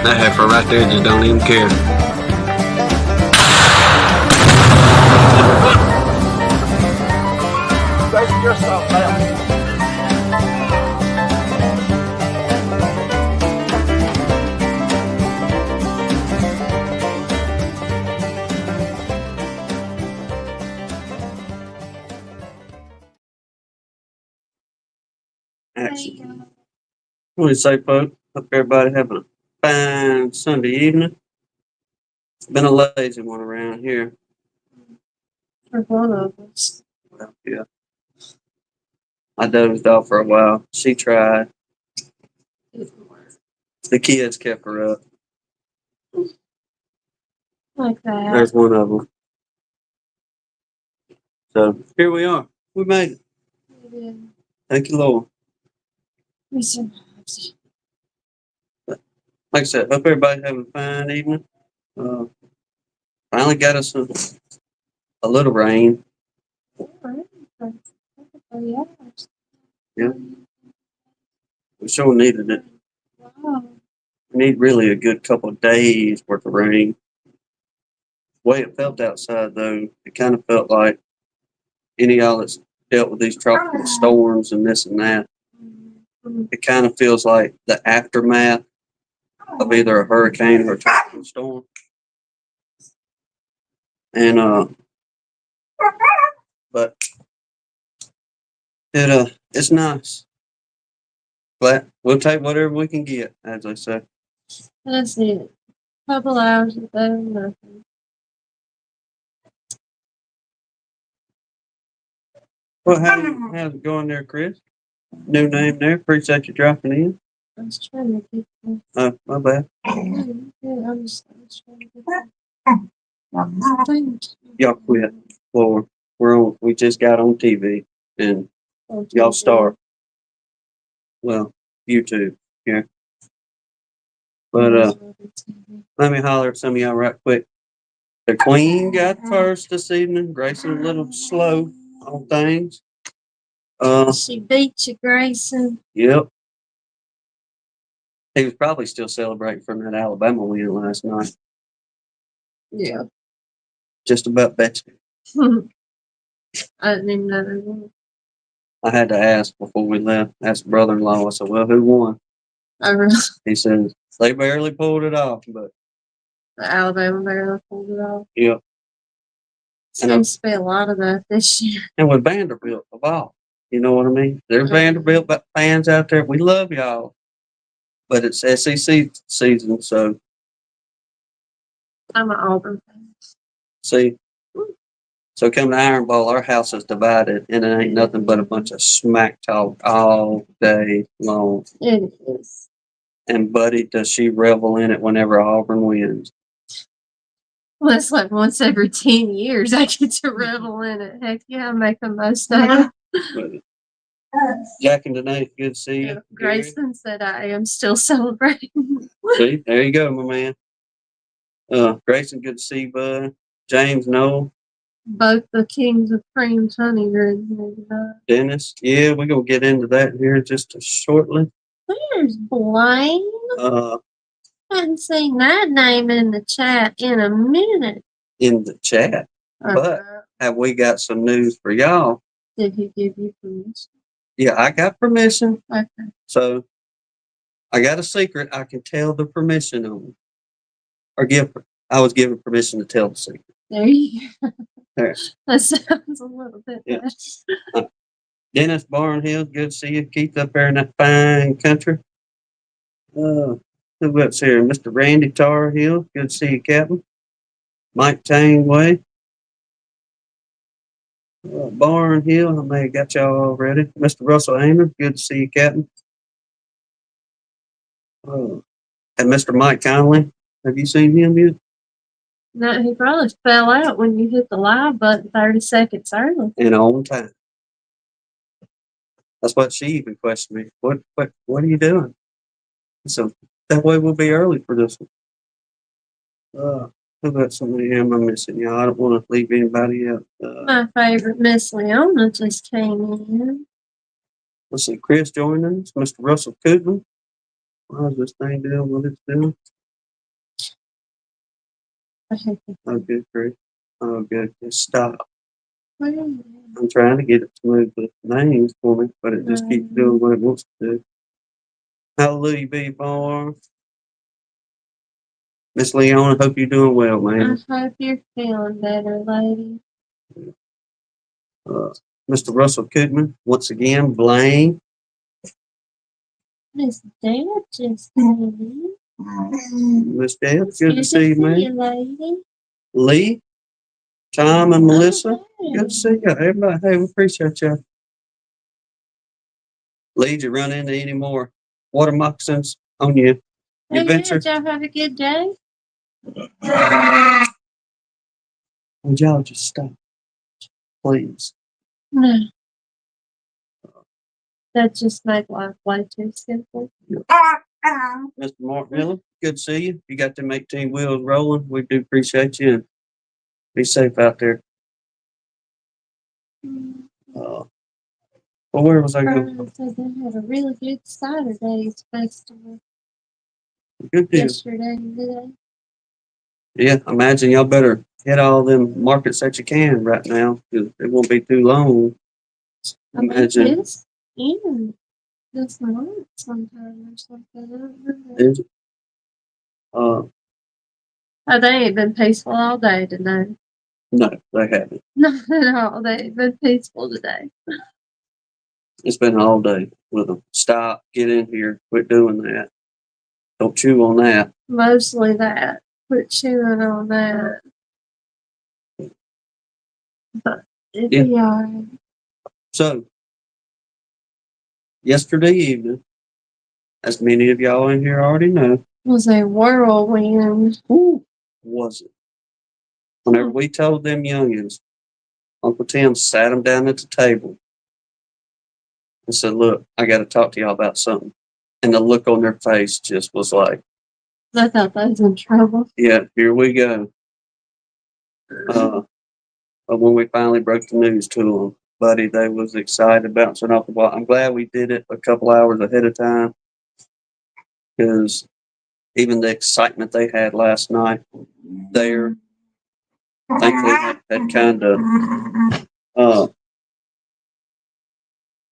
That heifer right there just don't even care. Take yourself out. Action. What do you say, folks? Hope everybody having a fine Sunday evening. It's been a lazy one around here. For one of us. Well, yeah. I dozed off for a while. She tried. The kids kept her up. Like that. There's one of them. So here we are. We made it. Yeah. Thank you, Lord. We survived. Like I said, hope everybody's having a fine evening. Finally got us a little rain. Yeah. We sure needed it. Wow. We need really a good couple of days worth of rain. The way it felt outside, though, it kind of felt like any of y'all that's dealt with these tropical storms and this and that, it kind of feels like the aftermath of either a hurricane or a tropical storm. And but it's nice. But we'll take whatever we can get, as I say. That's it. Couple hours is better than nothing. Well, how's it going there, Chris? New name there. Appreciate you dropping in. I was trying to get that. Oh, my bad. Yeah, I was trying to get that. Thank Y'all quit. Well, we just got on TV and you. y'all start. Well, YouTube. Yeah. But let me holler at some of y'all right quick. The Queen got first this evening. Grayson a little slow on things. She beat you, Grayson. Yep. He was probably still celebrating from that Alabama win last night. Yeah. Just about bet you. I didn't even know they won. I had to ask before we left. Asked brother-in-law. I said, "Well, who won?" I really. He says they barely pulled it off, but The Alabama barely pulled it off. yep. Seems to be a lot of that this year. And with Vanderbilt of all, you know what I mean? There's Vanderbilt fans out there. We love y'all, but it's SEC season, so I'm an Auburn fan. see. So come to Iron Bowl, our house is divided, and it ain't nothing but a bunch of smack talk all day long. It is. And buddy, does she revel in it whenever Auburn wins? Well, it's like once every 10 years I get to revel in it. Heck yeah, I make the most of it. Jack and Danae, good to see you. Grayson said I am still celebrating. See, there you go, my man. Grayson, good to see you, bud. James, Noel. Both the kings of creams honey are in here tonight. Dennis, yeah, we're gonna get into that here just shortly. There's Blaine. Hadn't seen that name in the chat in a minute. In the chat. But have we got some news for y'all? Did he give you permission? Yeah, I got permission. Okay. So I got a secret I can tell the permission on. I was given permission to tell the secret. There you go. There. That sounds a little bit better. Dennis Barnhill, good to see you. Keith up there in that fine country. Who else here? Mr. Randy Tar Hill, good to see you, Captain. Mike Taneway. Barnhill, I may have got y'all already. Mr. Russell Amer, good to see you, Captain. And Mr. Mike Conley, have you seen him yet? No, he probably fell out when you hit the live button 30 seconds early. And on time. That's what she even questioned me. What are you doing? So that way we'll be early for this one. Who got somebody here am I missing? Y'all, I don't want to leave anybody out. My favorite Miss Leona just came in. Let's see, Chris joining us. Mr. Russell Kootman. How's this thing doing? What it's doing? Oh, good grief. Oh, good. Just stop. Where are you? I'm trying to get it to move the names for me, but it just keeps doing what it wants to do. Hallelujah be for Miss Leona. Hope you're doing well, I man. hope you're feeling better, lady. Mr. Russell Kootman, once again, Blaine. Miss Dad just came in. Miss Deb, good to see you, man. lady. Lee, Tom, and Melissa, good to see you. Everybody, hey, we appreciate you. Lee, did you run into any more water moccasins on your Hey, adventure? did y'all have a good day? Would y'all just stop, please? No. That just made life way too simple. Mr. Mark Miller, good to see you. You got them 18 wheels rolling. We do appreciate you, and be safe out there. Well, where was I going? So they had a really good Saturdays festival Good deal. yesterday and today. Yeah, imagine y'all better hit all them markets that you can right now, because it won't be too long. I think Imagine. it's in this month sometime or something. I don't remember. Is it? Oh, they ain't been peaceful all day today. No, they haven't. Not at all. They ain't been peaceful today. It's been all day with them. Stop, get in here, quit doing that. Don't chew on that. Mostly that. Quit chewing on that. But it'd be alright. So, yesterday evening, as many of y'all in here already know, Was a whirlwind. who was it? Whenever we told them youngins, Uncle Tim sat them down at the table and said, "Look, I got to talk to y'all about something." And the look on their face just was like, I thought they was in trouble. "Yeah, here we go." But when we finally broke the news to them, buddy, they was excited, bouncing off the wall. I'm glad we did it a couple hours ahead of time, because even the excitement they had last night there, thankfully had kind of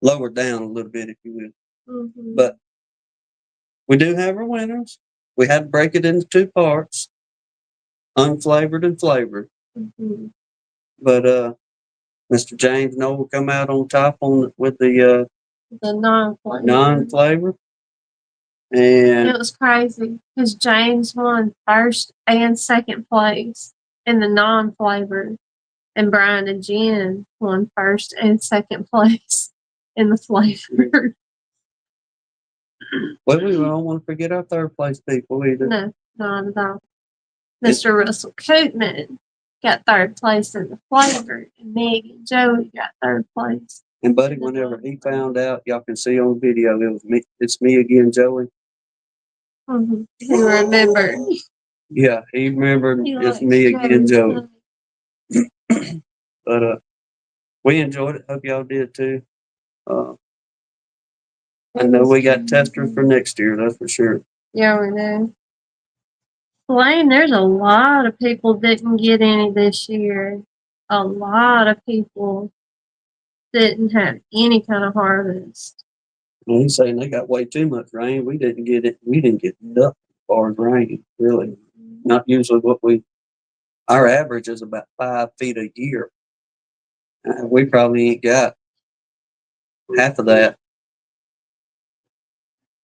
lowered down a little bit, if you will. Mm-hmm. But we do have our winners. We had to break it into two parts, unflavored and flavored. Mm-hmm. But Mr. James Noel will come out on top with the non-flavor. non-flavor. And it was crazy because James won first and second place in the non-flavor, and Brian and Jen won first and second place in the flavor. well, we don't want to forget our third place people either. No, not at all. Mr. Russell Kootman got third place in the flavor, and Meg and Joey got third place. And buddy, whenever he found out, y'all can see on video, it was me. It's me again, Joey. Mm-hmm. He remembered. Yeah, he remembered it's me again, Joey. But we enjoyed it. Hope y'all did too. I know we got testers for next year, that's for sure. Yeah, we know. Blaine, there's a lot of people didn't get any this year. A lot of people didn't have any kind of harvest. Well, he's saying they got way too much rain. We didn't get it. We didn't get nothing as far as rain, really. Not usually what our average is about 5 feet a year. We probably ain't got half of that.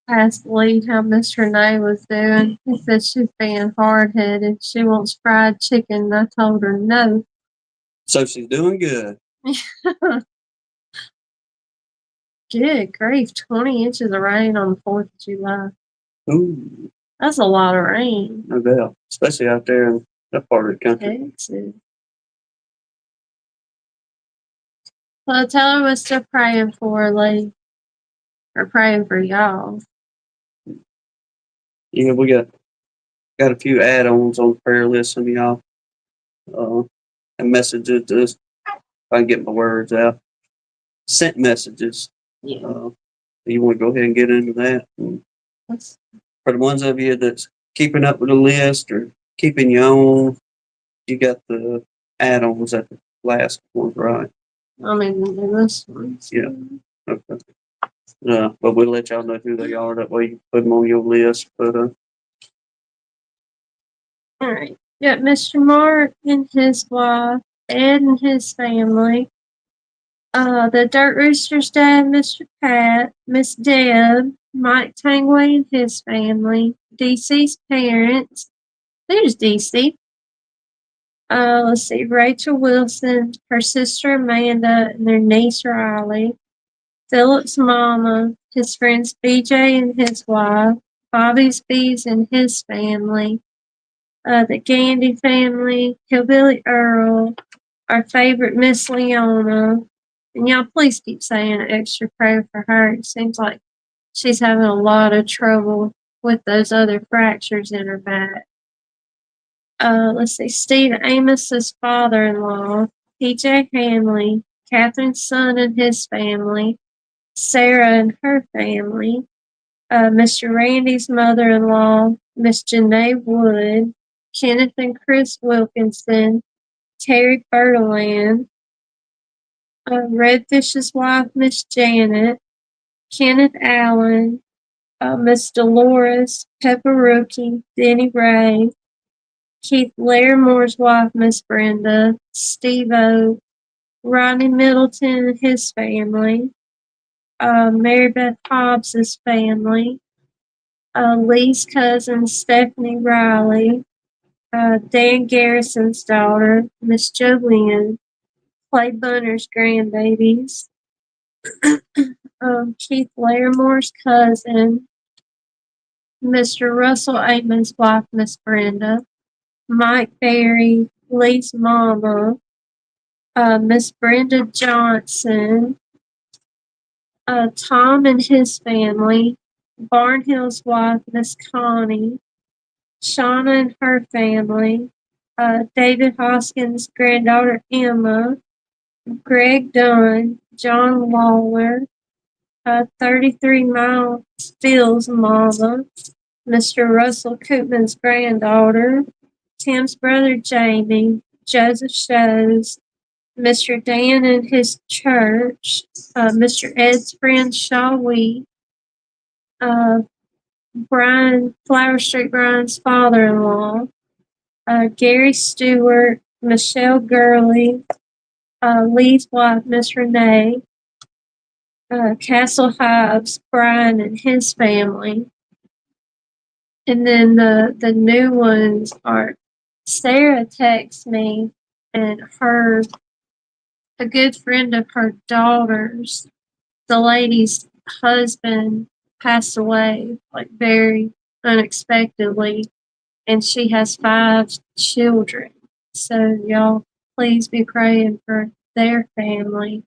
I asked Lee how Miss Renee was doing. He said she's being hard headed. She wants fried chicken. I told her no. So she's doing good. Good grief, 20 inches of rain on the 4th of July. Ooh, That's a lot of rain. no doubt. Especially out there in that part of the country. Texas. Well, tell her we're still praying for her, Lee. Or praying for y'all. Yeah, we got a few add-ons on the prayer list. Some of y'all and messages to us. If I can get my words out. Sent messages. Yeah. You want to go ahead and get into that? And That's for the ones of you that's keeping up with the list or keeping your own, You got the add-ons at the last one, right? I mean, in this one. Yeah. Okay. But we'll let y'all know who they are. That way you can put them on your list. But All right. Got Mr. Mark and his wife, Ed and his family. The Dirt Rooster's dad, Mr. Pat, Miss Deb, Mike Tangway and his family, DC's parents. There's DC. Let's see, Rachel Wilson, her sister Amanda, and their niece Riley. Philip's mama, his friends BJ and his wife, Bobby's Bees and his family, the Gandy family, Hillbilly Earl, our favorite Miss Leona. And y'all please keep saying an extra prayer for her. It seems like she's having a lot of trouble with those other fractures in her back. Let's see, Steve Amos's father-in-law, PJ Hanley, Catherine's son and his family, Sarah and her family, Mr. Randy's mother-in-law, Miss Janae Wood, Kenneth and Chris Wilkinson, Terry Bertaland, Redfish's wife, Miss Janet, Kenneth Allen, Miss Dolores, Pepper Rookie, Denny Ray, Keith Lairmore's wife, Miss Brenda, Steve O, Rodney Middleton and his family, Mary Beth Hobbs's family, Lee's cousin, Stephanie Riley, Dan Garrison's daughter, Miss Jolene, Clay Bunner's grandbabies, Keith Lairmore's cousin, Mr. Russell Aitman's wife, Miss Brenda, Mike Berry, Lee's mama, Miss Brenda Johnson, Tom and his family, Barnhill's wife, Miss Connie, Shauna and her family, David Hoskins' granddaughter Emma, Greg Dunn, John Lawler, 33 Mile Phil's mama, Mr. Russell Koopman's granddaughter, Tim's brother Jamie, Joseph Shows, Mr. Dan and his church, Mr. Ed's friend Shaw Wheat, Brian, Flower Street Brian's father-in-law, Gary Stewart, Michelle Gurley, Lee's wife, Miss Renee, Castle Hives, Brian and his family. And then the new ones are Sarah texts me and a good friend of her daughter's, the lady's husband passed away like very unexpectedly, and she has 5 children. So y'all please be praying for their family.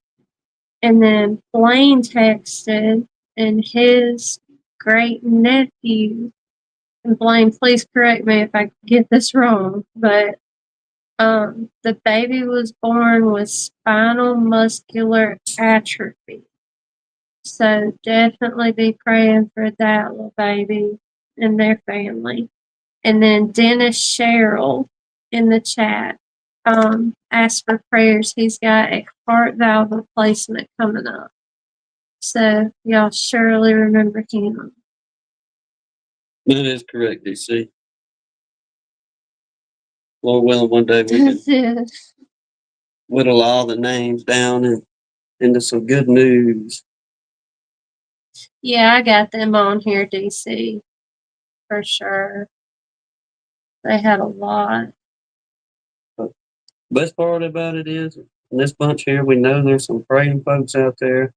And then Blaine texted and his great nephew, and Blaine, please correct me if I get this wrong, but the baby was born with spinal muscular atrophy. So definitely be praying for that little baby and their family. And then Dennis Sherrill in the chat asked for prayers. He's got a heart valve replacement coming up. So y'all surely remember him. that is correct, DC. Lord willing, one day we can whittle all the names down and into some good news. Yeah, I got them on here, DC, for sure. They had a lot. But best part about it is, in this bunch here, we know there's some praying folks out there.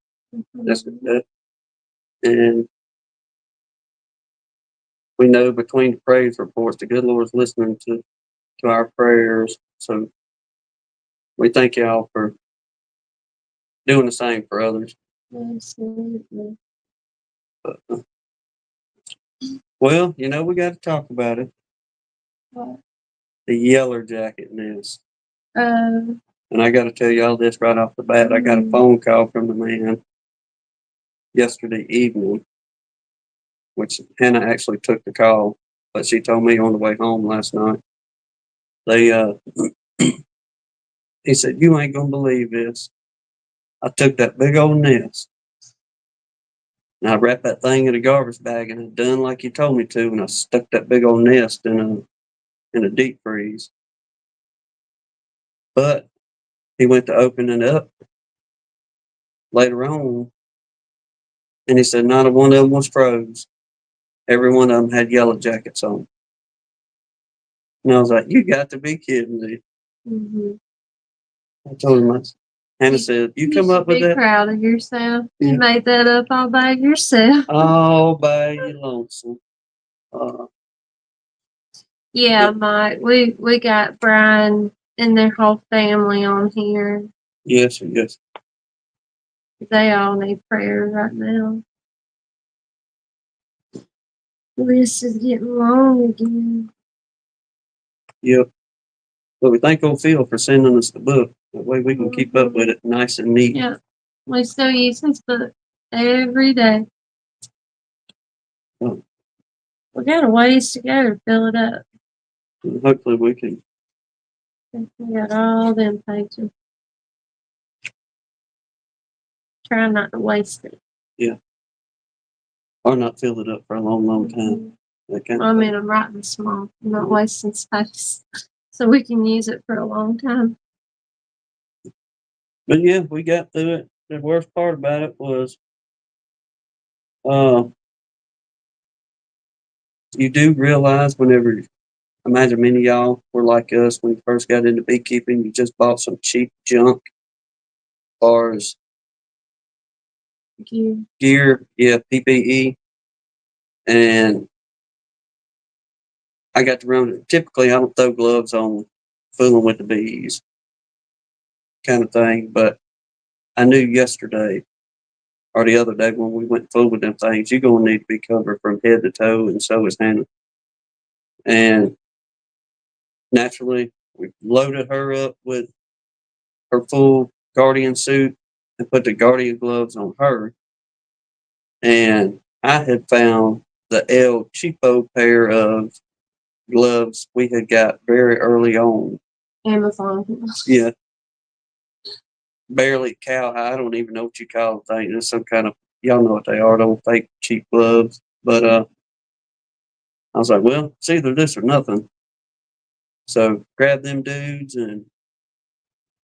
And we know between the praise reports, the good Lord's listening to our prayers. So we thank y'all for doing the same for others. Absolutely. But, well, we got to talk about it. What? The Yeller Jacket news. Um, And I got to tell y'all this right off the bat. I got a phone call from the man yesterday evening, which Hannah actually took the call, but she told me on the way home last night. They he said, "You ain't gonna believe this. I took that big old nest and I wrapped that thing in a garbage bag and I done like you told me to, and I stuck that big old nest in a deep freeze. But he went to open it up later on, and he said not a one of them was froze. Every one of them had yellow jackets on." And I was like, "You got to be kidding me!" Mhm. I told him, Hannah said, "You come should up with be that proud of yourself. Yeah. You made that up all by yourself. all by your lonesome." Uh, Yeah, Mike. We got Brian and their whole family on here. yes, yes, They all need prayer right now. The list is getting long again. yep. But we thank old Phil for sending us the book. That way we can keep up with it nice and neat. Yeah, we still use his book every day. Oh. We got a ways to go to fill it up. And hopefully we can. We got all them pages. Try not to waste it. Yeah. Or not fill it up for a long, long time. That kind of I thing. mean, I'm writing small, I'm not wasting space, so we can use it for a long time. But yeah, we got through it. The worst part about it was uh, you do realize whenever, imagine many of y'all were like us when you first got into beekeeping, you just bought some cheap junk as far as gear, yeah, PPE. And I got to run it. Typically, I don't throw gloves on fooling with the bees kind of thing, but I knew yesterday or the other day when we went full with them things, you're going to need to be covered from head to toe, and so is Hannah. And naturally, we loaded her up with her full Guardian suit and put the Guardian gloves on her. And I had found the El Cheapo pair of gloves we had got very early on. Amazon. Yeah. Barely cowhide. I don't even know what you call the thing. It's some kind of, y'all know what they are, those fake cheap gloves. But I was like, well, it's either this or nothing. So grabbed them dudes and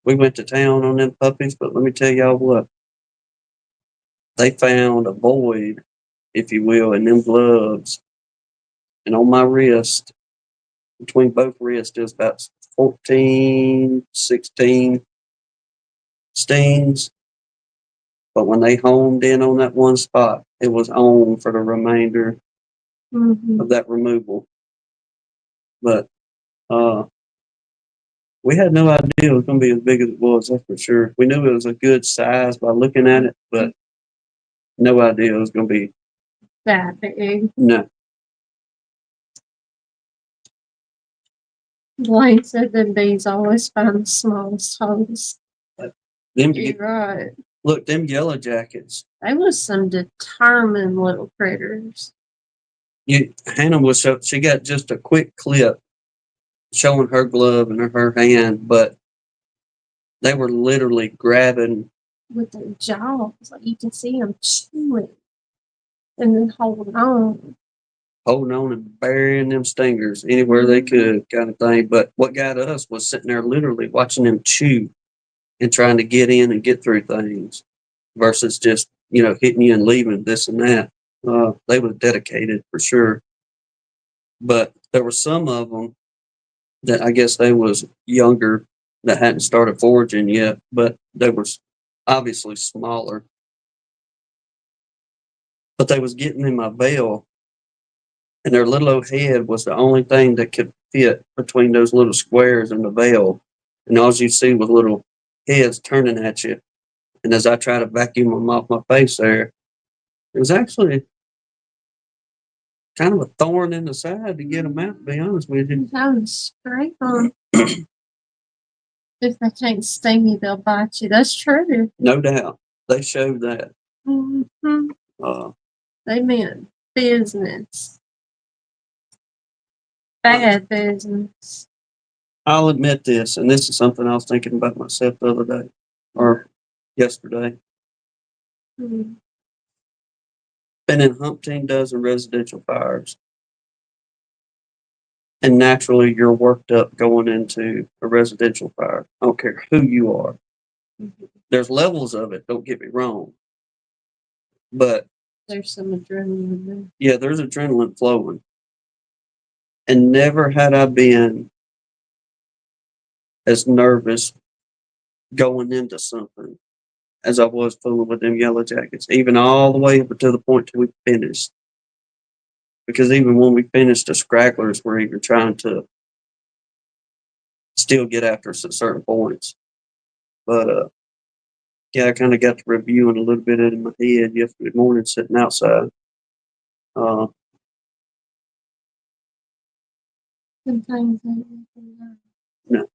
we went to town on them puppies. But let me tell y'all what, they found a void, if you will, in them gloves. And on my wrist, between both wrists, there's about 14, 16 stings. But when they homed in on that one spot, it was on for the remainder of that removal. But we had no idea it was going to be as big as it was, that's for sure. We knew it was a good size by looking at it, but no idea it was going to be that big. No. Blaine said them bees always find the smallest holes. Them, You're right. look, them yellow jackets. They was some determined little critters. Hannah was she got just a quick clip showing her glove and her hand, but they were literally grabbing with their jaws. Like you can see them chewing and then holding on and burying them stingers anywhere they could, kind of thing. But what got us was sitting there literally watching them chew and trying to get in and get through things versus just, hitting you and leaving this and that. They were dedicated for sure. But there were some of them that I guess they was younger that hadn't started foraging yet, but they were obviously smaller. But they was getting in my veil, and their little old head was the only thing that could fit between those little squares in the veil. And all you see was little heads turning at you. And as I try to vacuum them off my face there, it was actually kind of a thorn in the side to get them out, to be honest with you. Kind of scrape them. If they can't sting you, they'll bite you. That's true. No doubt. They showed that. They meant business. Bad business. I'll admit this, and this is something I was thinking about myself the other day or yesterday. Mm. Been in umpteen dozen residential fires, and naturally you're worked up going into a residential fire. I don't care who you are. There's levels of it, don't get me wrong. But There's some adrenaline there. yeah, there's adrenaline flowing. And never had I been as nervous going into something as I was fooling with them yellow jackets, even all the way up to the point till we finished. Because even when we finished, the scragglers were even trying to still get after us at certain points. But yeah, I kind of got to reviewing a little bit in my head yesterday morning sitting outside. Uh, Sometimes I think that. no.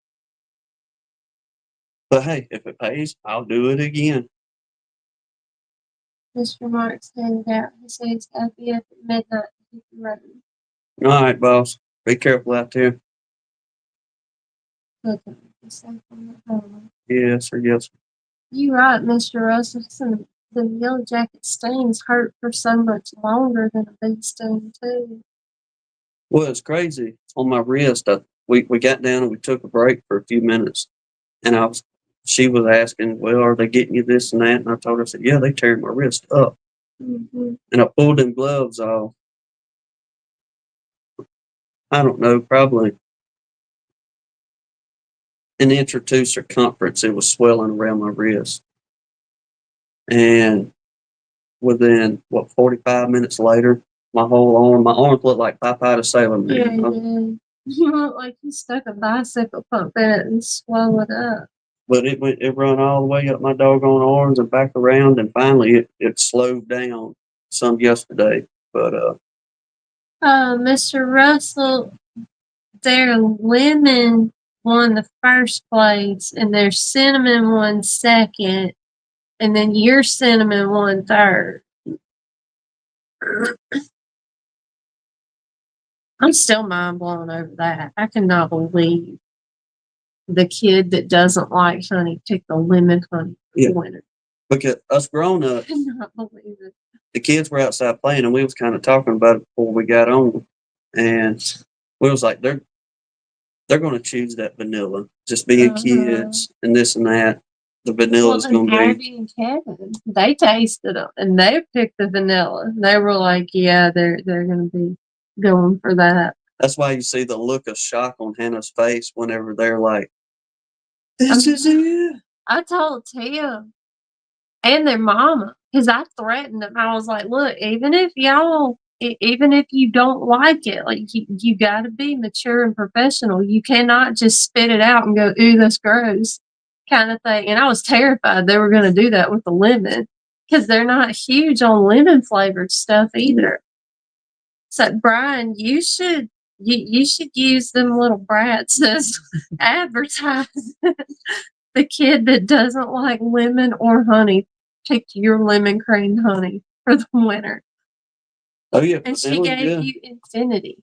But hey, if it pays, I'll do it again. Mr. Marks handed out. He said he's got to be up at midnight to hit the road. All right, boss. Be careful out there. Looking at yourself on the phone. Yes, sir. Yes, sir. You right, Mr. Russell. The yellow jacket stings hurt for so much longer than a bee sting too. Well, it's crazy. On my wrist, we got down and we took a break for a few minutes. And she was asking, well, are they getting you this and that? And I told her, I said, yeah, they tearing my wrist up. Mm-hmm. And I pulled them gloves off. I don't know, probably an inch or two circumference. It was swelling around my wrist. And within, 45 minutes later, my arms looked like Popeye the Sailor Man. Yeah, you did. You look like you stuck a bicycle pump in it and swallowed it up. But it run all the way up my doggone arms and back around, and finally it slowed down some yesterday. But Mr. Russell, their lemon won the first place, and their cinnamon won second, and then your cinnamon won third. I'm still mind blown over that. I cannot believe the kid that doesn't like honey picked the lemon honey winner. Because us grown ups, I cannot believe it. the kids were outside playing, and we was kind of talking about it before we got on, and we was like, they're going to choose that vanilla, just being kids and this and that. The vanilla's going to be. Abby and Kevin, they tasted them and they picked the vanilla. They were like, yeah, they're going to be going for that. That's why you see the look of shock on Hannah's face whenever they're like, "This is it." I told Tim and their mama, because I threatened them. I was like, look, even if you don't like it, like you got to be mature and professional. You cannot just spit it out and go, ooh, that's gross, kind of thing. And I was terrified they were going to do that with the lemon, because they're not huge on lemon flavored stuff either. So Brian, you should use them little brats as advertising. The kid that doesn't like lemon or honey picked your lemon cream honey for the winner. Oh yeah, and she gave you infinity.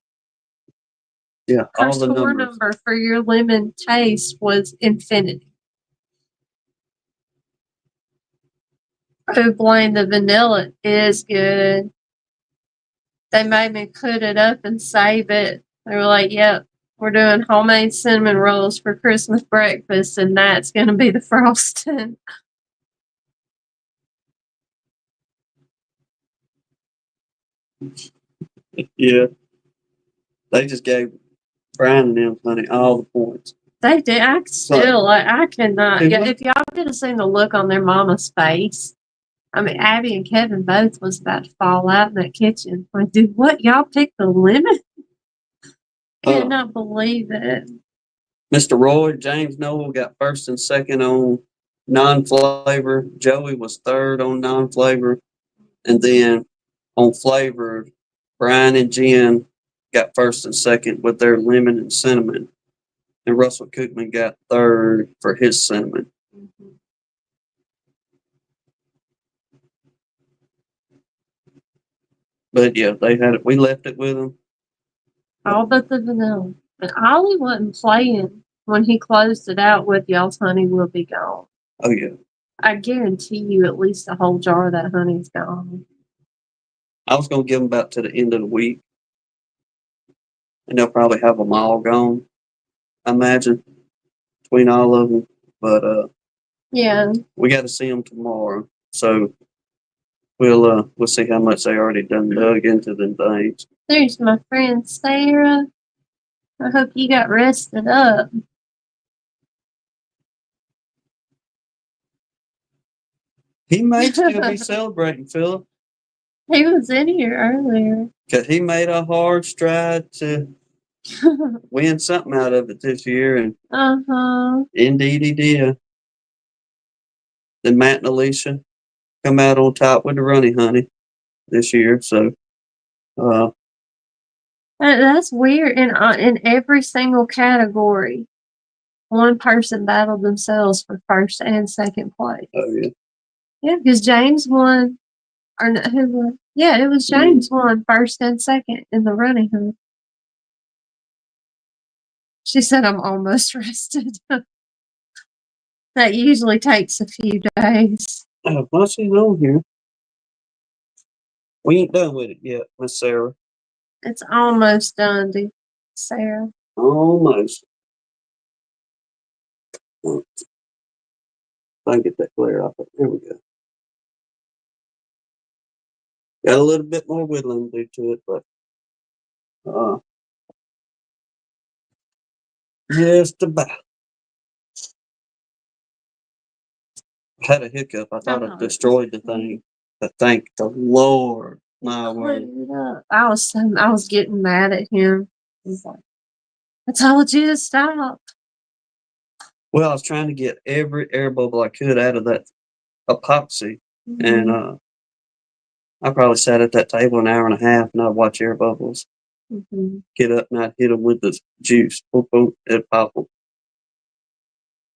Yeah, Her all the score numbers. number for your lemon taste was infinity. Who blamed the vanilla is good. They made me put it up and save it. They were like, yep, we're doing homemade cinnamon rolls for Christmas breakfast, and that's going to be the frosting. Yeah. They just gave Brian and them honey all the points. They did. I cannot. Yeah, if y'all could have seen the look on their mama's face. I mean, Abby and Kevin both was about to fall out in that kitchen. Like, dude, what? Y'all picked the lemon? Cannot believe it. Mr. Roy, James Noel got first and second on non-flavor. Joey was third on non-flavor. And then on flavor, Brian and Jen got first and second with their lemon and cinnamon. And Russell Koopman got third for his cinnamon. Mm-hmm. But yeah, they had it. We left it with them. All but the vanilla. And Ollie wasn't playing when he closed it out with y'all's honey will be gone. Oh yeah. I guarantee you at least a whole jar of that honey's gone. I was gonna give them about to the end of the week, and they'll probably have them all gone. I imagine between all of them, but Yeah. we got to see them tomorrow, so we'll see how much they already done dug into them things. There's my friend Sarah. I hope you got rested up. He may still be celebrating, Philip, He was in here earlier. because he made a hard stride to win something out of it this year, and indeed he did. Then Matt and Alicia come out on top with the runny honey this year, so That's weird. In every single category, one person battled themselves for first and second place. oh yeah. Yeah, because James won. Or no, who won? Yeah, it was James won first and second in the running hood. She said, I'm almost rested. That usually takes a few days. Well, she's on here. We ain't done with it yet, Miss Sarah. It's almost done, Sarah. Almost. If I can get that glare off it. There we go. Got a little bit more whittling to do to it, but just about. I had a hiccup. I thought I destroyed the thing. But thank the Lord. My word. I was getting mad at him. He's like, I told you to stop. Well, I was trying to get every air bubble I could out of that epoxy. And I probably sat at that table an hour and a half and I'd watch air bubbles get up and I'd hit them with the juice. Boom, boom, it'd pop them.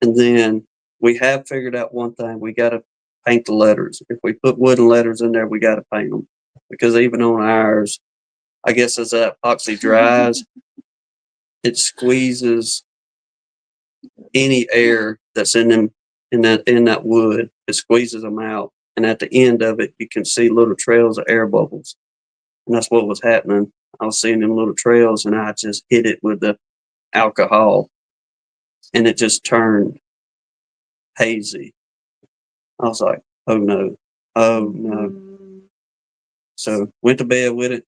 And then we have figured out one thing. We got to paint the letters. If we put wooden letters in there, we got to paint them. Because even on ours, I guess as that epoxy dries, it squeezes any air that's in them in that wood. It squeezes them out. And at the end of it, you can see little trails of air bubbles. And that's what was happening. I was seeing them little trails and I just hit it with the alcohol and it just turned hazy. I was like, oh no, oh no. So went to bed with it.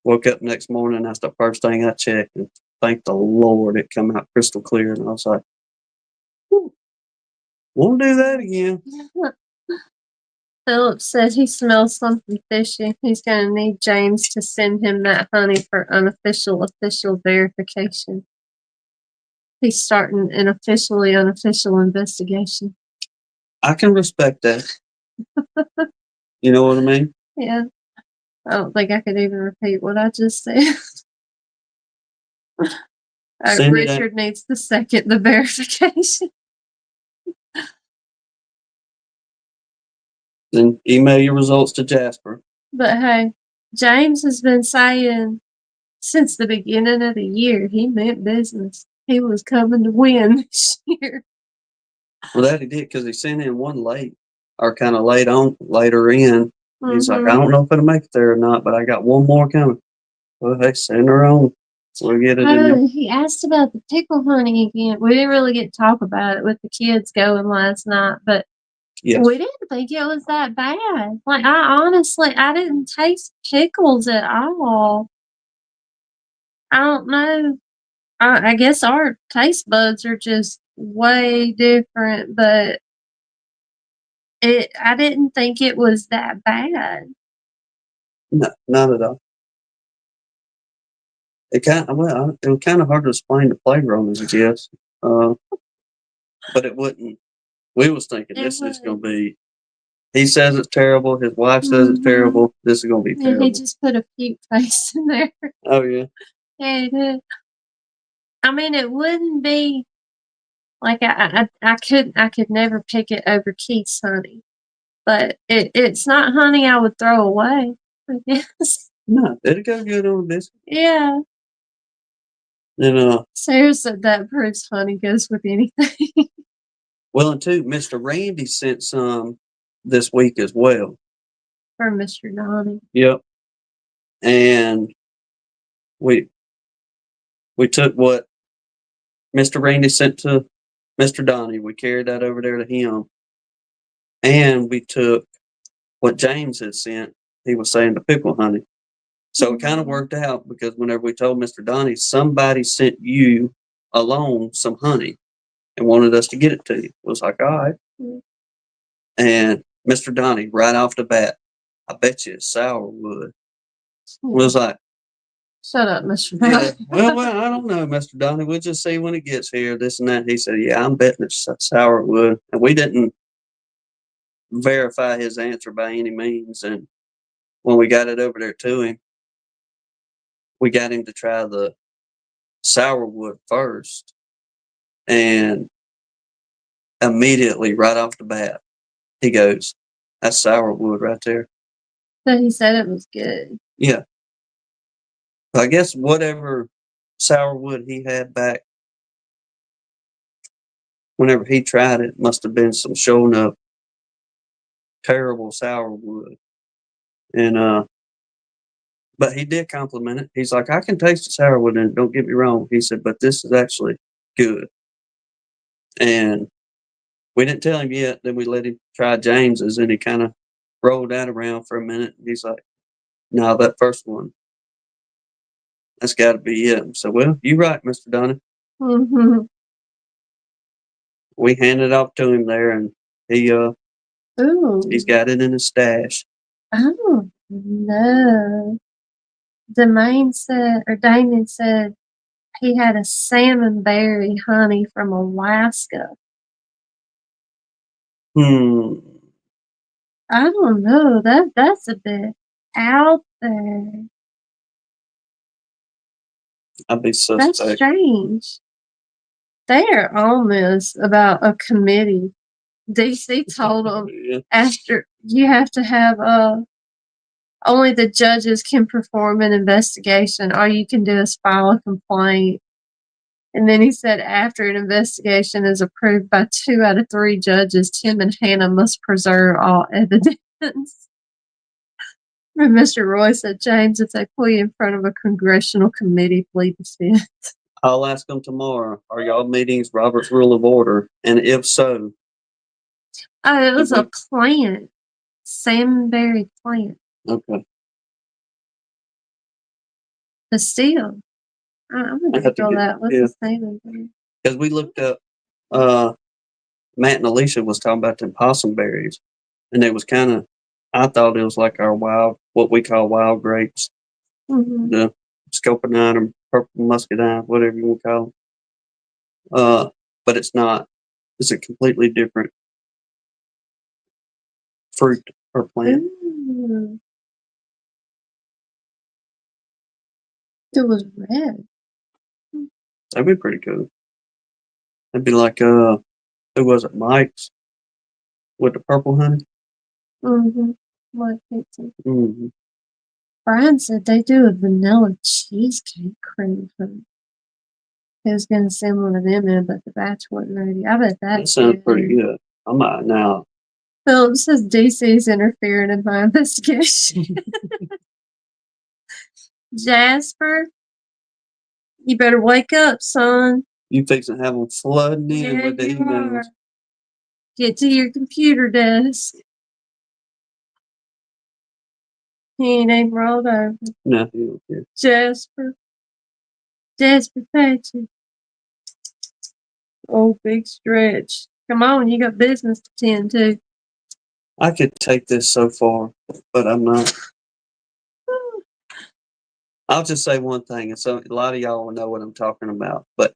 Woke up next morning. That's the first thing I checked. And thank the Lord it come out crystal clear. And I was like, won't do that again. Philip said he smells something fishy. He's going to need James to send him that honey for official verification. He's starting an officially unofficial investigation. I can respect that. You know what I mean? Yeah. I don't think I could even repeat what I just said. Richard needs to second the verification. Then email your results to Jasper. But hey, James has been saying since the beginning of the year he meant business. He was coming to win this year. Well, that he did because he sent in one late or kind of later in. He's like, I don't know if it'll make it there or not, but I got one more coming. Well, hey, send her on. So we'll get it in there. He asked about the pickle honey again. We didn't really get to talk about it with the kids going last night, but we didn't think it was that bad. Like, I didn't taste pickles at all. I don't know. I guess our taste buds are just way different, but I didn't think it was that bad. No, not at all. It was kind of hard to explain the flavor on it, I guess. But it wouldn't. We was thinking this is going to be. He says it's terrible. His wife says it's terrible. This is going to be terrible. He just put a cute face in there. Oh yeah. Yeah, he did. I mean, it wouldn't be like I could never pick it over Keith's honey, but it's not honey I would throw away. I guess. No, it'll go good on a biscuit. Yeah. And Sarah said that proves funny goes with anything. well, and two, Mr. Randy sent some this week as well. For Mr. Donnie. Yep. And we took what Mr. Randy sent to Mr. Donnie. We carried that over there to him. And we took what James had sent. He was saying the pickle honey. So it kind of worked out because whenever we told Mr. Donnie, somebody sent you alone some honey and wanted us to get it to you. It was like, all right. Mm. And Mr. Donnie, right off the bat, I bet you it's sourwood. Was like, shut up, Mr. yeah, Donnie. well, I don't know, Mr. Donnie. We'll just see when it gets here, this and that. He said, yeah, I'm betting it's sourwood. And we didn't verify his answer by any means. And when we got it over there to him, we got him to try the sourwood first. And immediately, right off the bat, he goes, that's sourwood right there. So he said it was good. Yeah. I guess whatever sourwood he had back whenever he tried it must have been some showing up terrible sourwood. And but he did compliment it. He's like, I can taste the sourwood in it, don't get me wrong. He said, but this is actually good. And we didn't tell him yet. Then we let him try James's, and he kind of rolled that around for a minute. And he's like, no, that first one, that's got to be it. So, well, you're right, Mr. Donnie. Mm-hmm. We handed it off to him there, and he's got it in his stash. Oh, no. Damien said he had a salmonberry honey from Alaska. I don't know. That's a bit out there. I'd be suspect. That's strange. They are on this about a committee. DC told them Yeah. after you have to have only the judges can perform an investigation. All you can do is file a complaint. And then he said after an investigation is approved by 2 out of 3 judges, Tim and Hannah must preserve all evidence. And Mr. Roy said, James, if they pull you in front of a congressional committee, plead the fifth. I'll ask them tomorrow. Are y'all meetings Robert's Rule of Order? And if so, Oh, it was a plant. Salmonberry plant. okay. But still, I'm going to Google that. What's the salmonberry? Because we looked up, Matt and Alicia was talking about the possum berries. And it was kind of, I thought it was like our what we call wild grapes. Mm-hmm. The scopoline or purple muscadine, whatever you want to call it. But it's not. It's a completely different fruit or plant. Ooh. It was red. That'd be pretty cool. That'd be like, who was it? Mike's with the purple honey? Mm-hmm. Like pizza. Mm-hmm. Brian said they do a vanilla cheesecake cream honey. He was going to send one of them in, but the batch wasn't ready. I bet That sounds pretty good. I might now. Philip says DC's interfering in my investigation. Jasper, you better wake up, son. You fixing to have them flooding in with the you emails. are. Get to your computer desk. He ain't even rolled over. No, he don't care. Jasper, Patchy. Oh, big stretch. Come on, you got business to tend to. I could take this so far, but I'm not. I'll just say one thing, and so a lot of y'all will know what I'm talking about. But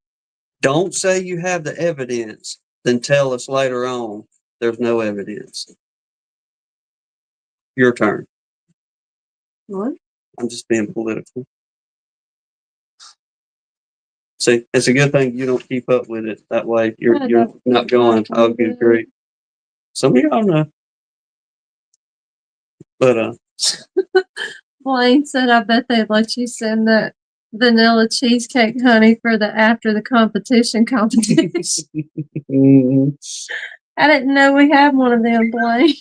don't say you have the evidence, then tell us later on there's no evidence. Your turn. What? I'm just being political. See, it's a good thing you don't keep up with it. That way you're not going, oh, good, great. Some of y'all know. But Blaine said, I bet they'd let you send that vanilla cheesecake honey for the after the competition. Mhm. I didn't know we had one of them, Blaine.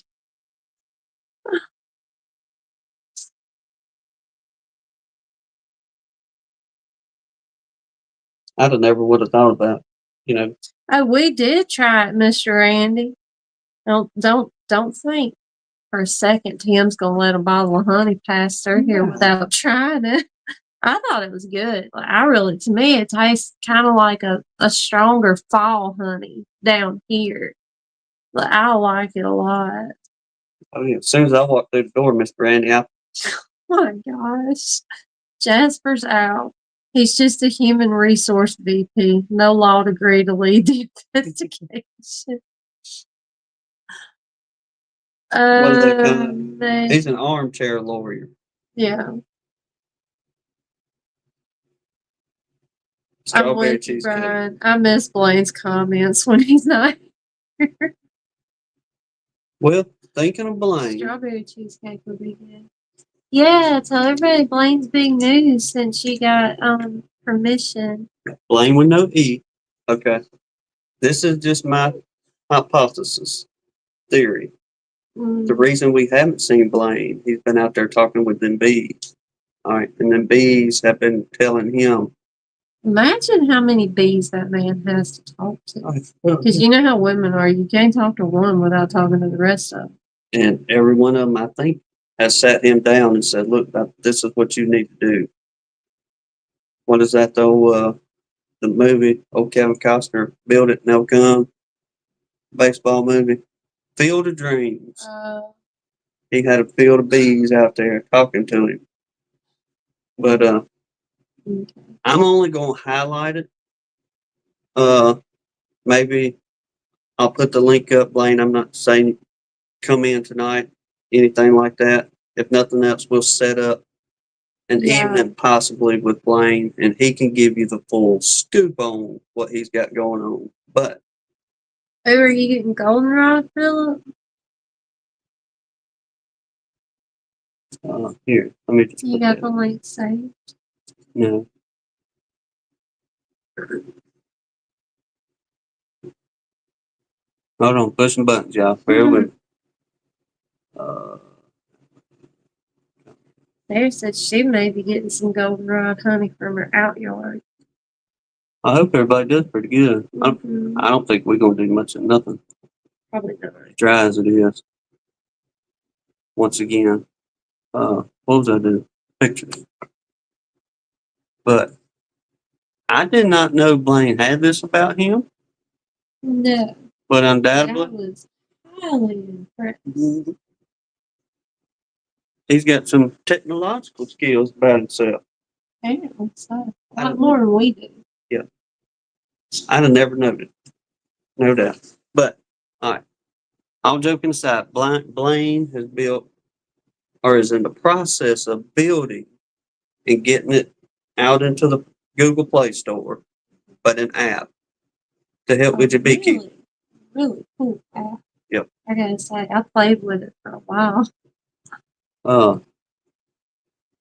I'd have never would have thought of that. Oh, we did try it, Mr. Randy. Don't think for a second Tim's gonna let a bottle of honey pass through here without trying it. I thought it was good. To me, it tastes kind of like a stronger fall honey down here. But I like it a lot. I mean, as soon as I walked through the door, Mr. Randy, Oh my gosh. Jasper's out. He's just a human resource VP. No law degree to lead the investigation. what do they call he's an armchair lawyer. Yeah. Strawberry I'm with you, cheesecake. Brian. I miss Blaine's comments when he's not here. Well, thinking of Blaine, Strawberry cheesecake would be good. Yeah, tell everybody Blaine's big news since she got permission. Blaine with no E. Okay. This is just my hypothesis, theory. The reason we haven't seen Blaine, he's been out there talking with them bees. All right. And them bees have been telling him. Imagine how many bees that man has to talk to. Because you know how women are. You can't talk to one without talking to the rest of them. And every one of them, I think, has sat him down and said, look, this is what you need to do. What is that, though? The movie, old Kevin Costner, Build It and They'll Come. Baseball movie. Field of Dreams. He had a field of bees out there talking to him. But I'm only going to highlight it. Maybe I'll put the link up, Blaine. I'm not saying come in tonight, anything like that. If nothing else, we'll set up an evening possibly with Blaine, and he can give you the full scoop on what he's got going on. But who are you getting goldenrod, Philip? Here, let me just. You got the link saved? No. Hold on, pushing buttons, y'all. Bear with me. There said she may be getting some goldenrod honey from her outyard. I hope everybody does pretty good. I don't think we're gonna do much of nothing. Probably not. Dry as it is. Once again, what was I doing? Pictures. But I did not know Blaine had this about him. No. But undoubtedly, I was highly impressed. He's got some technological skills about himself. Apparently so. A lot more than we do. Yeah. I'd have never noted. No doubt. But, all right. All joking aside, Blaine has built or is in the process of building and getting it out into the Google Play Store, but an app to help with your beekeeping. Really cool app. Yep. I gotta say, I played with it for a while. All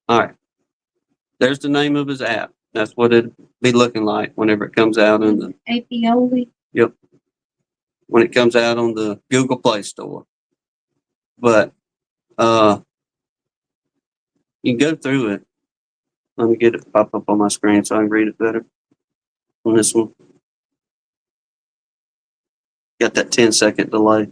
right. There's the name of his app. That's what it'd be looking like whenever it comes out in the Apioli. Yep. When it comes out on the Google Play Store. But you can go through it. Let me get it pop up on my screen so I can read it better. On this one. Got that 10-second delay.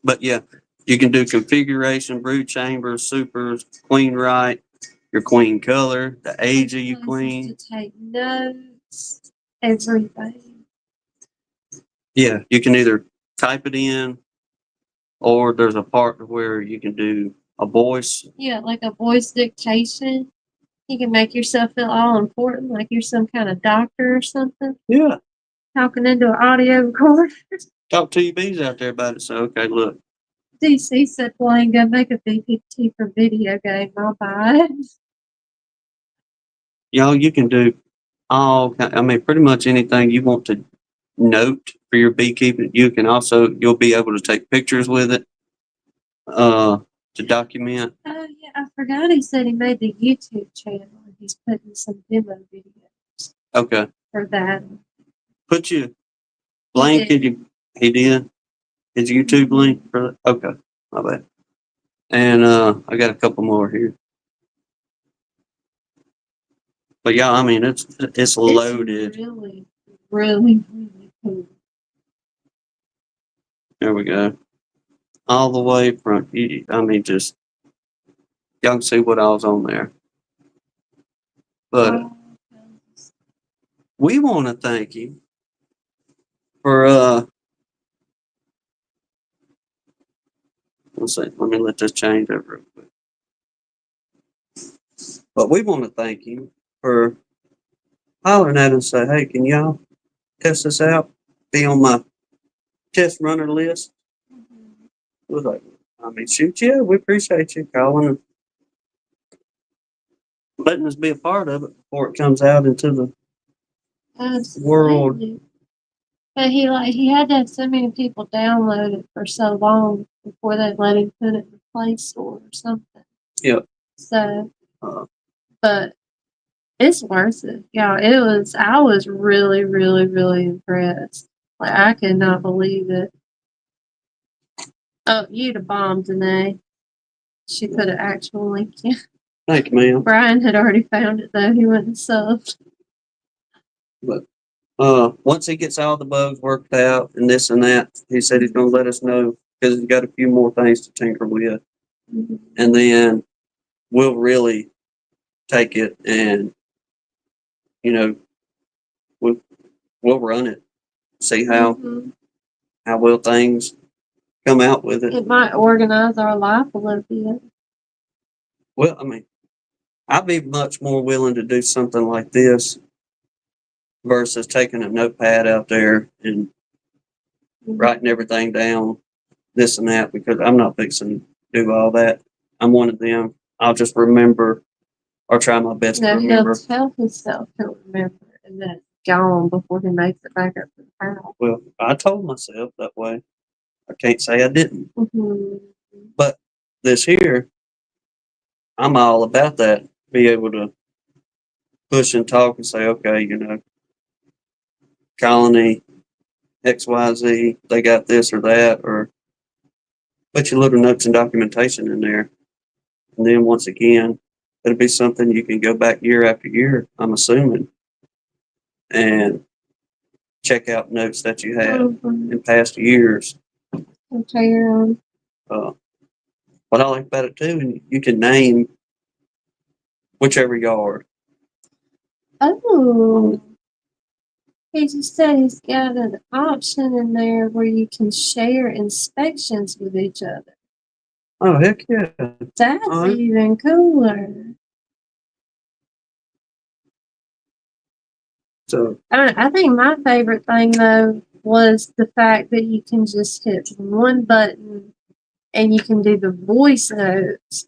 But yeah, you can do configuration, brood chambers, supers, queen right, your queen color, the age of your queen. To take notes, everything. Yeah, you can either type it in, or there's a part where you can do a voice. Yeah, like a voice dictation. You can make yourself feel all important, like you're some kind of doctor or something. Yeah. Talking into an audio recorder. Talk to your bees out there about it. So, okay, look. DC said, Blaine, go make a BPT for video game. I'll buy it. Y'all, you can do pretty much anything you want to note for your beekeeping. You can also, you'll be able to take pictures with it to document. Oh, yeah, I forgot he said he made the YouTube channel. he's putting some demo videos Okay. for that. Put you link. did. He did. His YouTube link for that? Okay. My bad. And I got a couple more here. But yeah, I mean it's loaded. It's really, really, really cool. There we go. All the way from. I mean, just y'all can see what I was on there. But Oh, we want to thank you for let's see, let me let this change over real quick. But we want to thank you for hollering at us and say, hey, can y'all test this out? Be on my test runner list. We was like, I mean, shoot, yeah, we appreciate you calling and letting us be a part of it before it comes out into the world. absolutely. But he had to have so many people download it for so long before they let him put it in the Play Store or something. Yeah. So, Uh, but it's worth it. Yeah, it was. I was really, really, really impressed. Like I could not believe it. Oh, you'd have bombed, Danae. She put an actual link in. thank you, ma'am. Brian had already found it though. He went and subbed. But once he gets all the bugs worked out and this and that, he said he's going to let us know because he's got a few more things to tinker with. And then we'll really take it and, you know, we'll run it, see how well things come out with it. It might organize our life a little bit. Well, I mean, I'd be much more willing to do something like this versus taking a notepad out there and writing everything down, this and that, because I'm not fixing to do all that. I'm one of them. I'll just remember or try my best to No, remember. he'll tell himself he'll remember, and then it's gone before he makes it back up to the house. Well, I told myself that way. I can't say I didn't. But this here, I'm all about that. Be able to push and talk and say, okay, you know, colony XYZ, they got this or that, or put your little notes and documentation in there. And then once again, it'll be something you can go back year after year, I'm assuming, and check out notes that you had in past years. Okay, your own. What I like about it too, and you can name whichever yard. Oh, he just said he's got an option in there where you can share inspections with each other. Oh, heck yeah. That's Alright. even cooler. So, I think my favorite thing though was the fact that you can just hit one button and you can do the voice notes.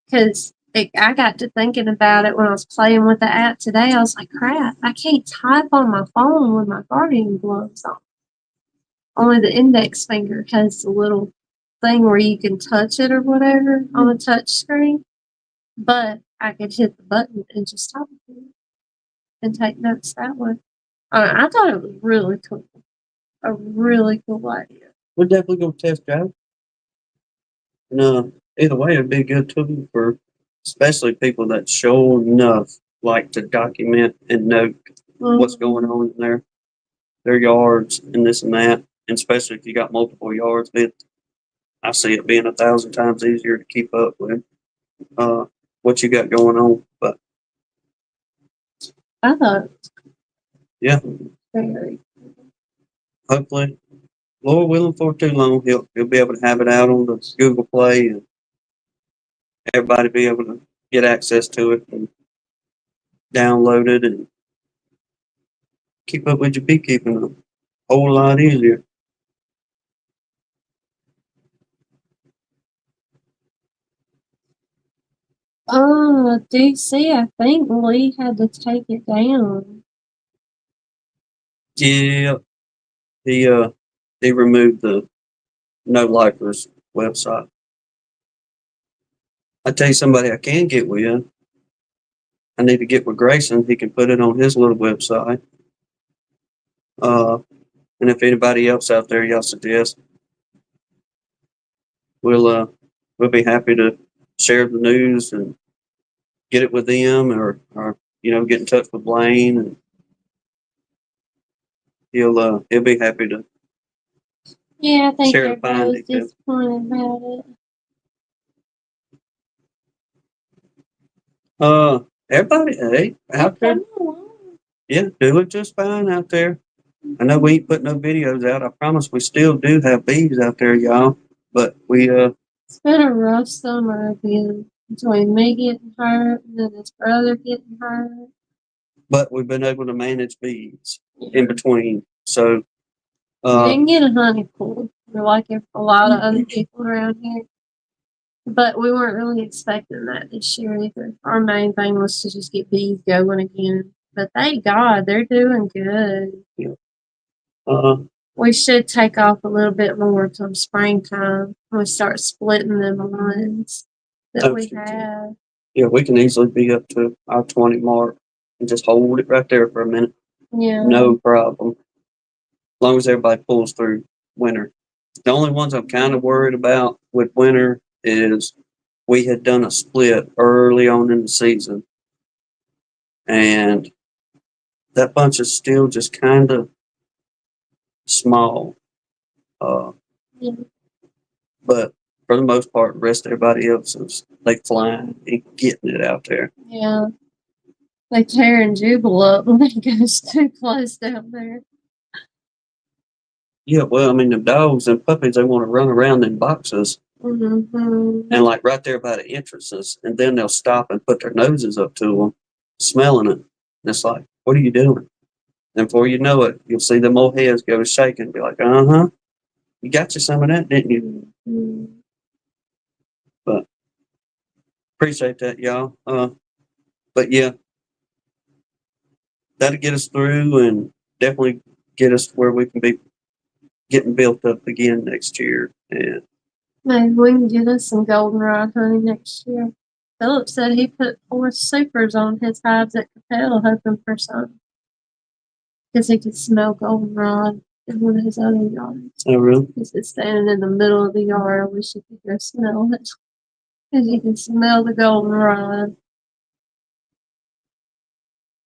Because I got to thinking about it when I was playing with the app today. I was like, crap, I can't type on my phone with my gardening gloves on. Only the index finger has the little thing where you can touch it or whatever on the touch screen. But I could hit the button and just type it and take notes that way. I thought it was really cool. A really cool idea. we're definitely going to test it out. And either way, it'd be a good tool for especially people that show enough like to document and note what's going on in their yards and this and that. And especially if you got multiple yards, I see it being 1,000 times easier to keep up with what you got going on. But I thought it yeah, was very hopefully, Lord willing, for too long, he'll be able to have it out on the Google Play and everybody be able to get access to it and download it and keep up with your beekeeping a whole lot easier. DC, I think Lee had to take it down. Yeah, he removed the No Lifers website. I tell you somebody I can get with I need to get with Grayson. He can put it on his little website. And if anybody else out there y'all suggest, we'll be happy to share the news and get it with them, or get in touch with Blaine, and he'll be happy to Yeah, I think share the everybody fine was details. disappointed about it. Everybody, hey, out there, Come along. yeah, doing just fine out there. I know we ain't putting no videos out. I promise we still do have bees out there, y'all. But It's been a rough summer again. Between me getting hurt and then his brother getting hurt. but we've been able to manage bees in between. So We didn't get a honey pool. We're like a lot of other people around here. But we weren't really expecting that this year either. Our main thing was to just get bees going again. But thank God they're doing good. uh, We should take off a little bit more till springtime when we start splitting them lines that we Okay. have. yeah, we can easily be up to our 20 mark and just hold it right there for a minute. Yeah. No problem. As long as everybody pulls through winter. The only ones I'm kind of worried about with winter is we had done a split early on in the season, and that bunch is still just kind of small. Yeah. But for the most part, the rest of everybody else is they flying and getting it out there. Yeah. They tear and jubal up when it goes too close down there. Yeah, well, I mean, the dogs and puppies, they want to run around in boxes Mm-hmm. and like right there by the entrances, and then they'll stop and put their noses up to them, smelling it. And it's like, what are you doing? And before you know it, you'll see them old heads go shaking, be like, you got you some of that, didn't you? Mm-hmm. But appreciate that, y'all. But yeah, that'll get us through and definitely get us where we can be getting built up again next year. And Maybe we can get us some goldenrod honey next year. Philip said he put 4 supers on his hives at Capel, hoping for some. Because he could smell goldenrod in one of his other yards. oh, really? Because it's standing in the middle of the yard. I wish you could go smell it. Because you can smell the goldenrod.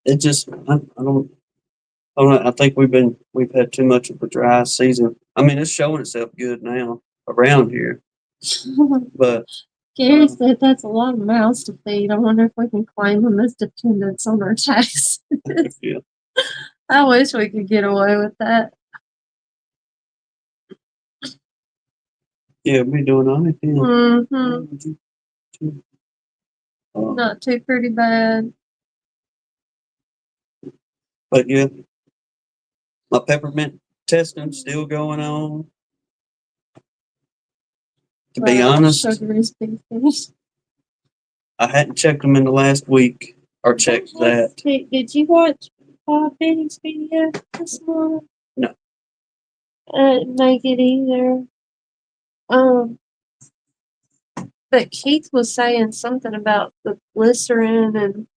It just, I don't know. I think we've had too much of a dry season. I mean, it's showing itself good now around here, but Gary said that's a lot of mouths to feed. I wonder if we can claim them as dependents on our taxes. yeah, I wish we could get away with that. yeah, we doing all right. Yeah. Mm-hmm. Uh, Not too pretty bad. but yeah, my peppermint testing still going on. To be honest, Sugary speakers. I hadn't checked them in the last week or checked that. Did you watch Bob Benny's video this morning? No. I didn't make it either. But Keith was saying something about the glycerin, and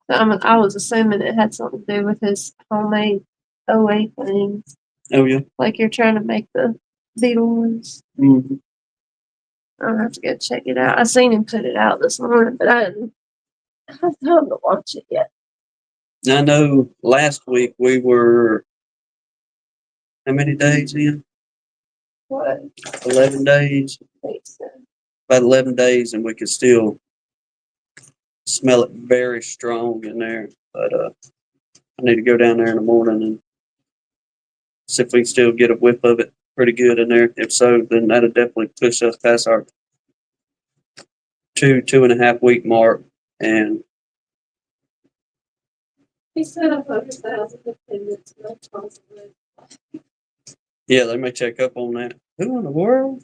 I was assuming it had something to do with his homemade OA things. Oh yeah. Like you're trying to make the beetle ones. Mm-hmm. I'll have to go check it out. I seen him put it out this morning, but I didn't have time to watch it yet. I know last week we were how many days in? What? 11 days. I think so. About 11 days, and we could still smell it very strong in there. But I need to go down there in the morning and see if we can still get a whiff of it pretty good in there. If so, then that'll definitely push us past our 2.5 week mark. And He said 100,000 dependents. yeah, they may check up on that. Who in the world?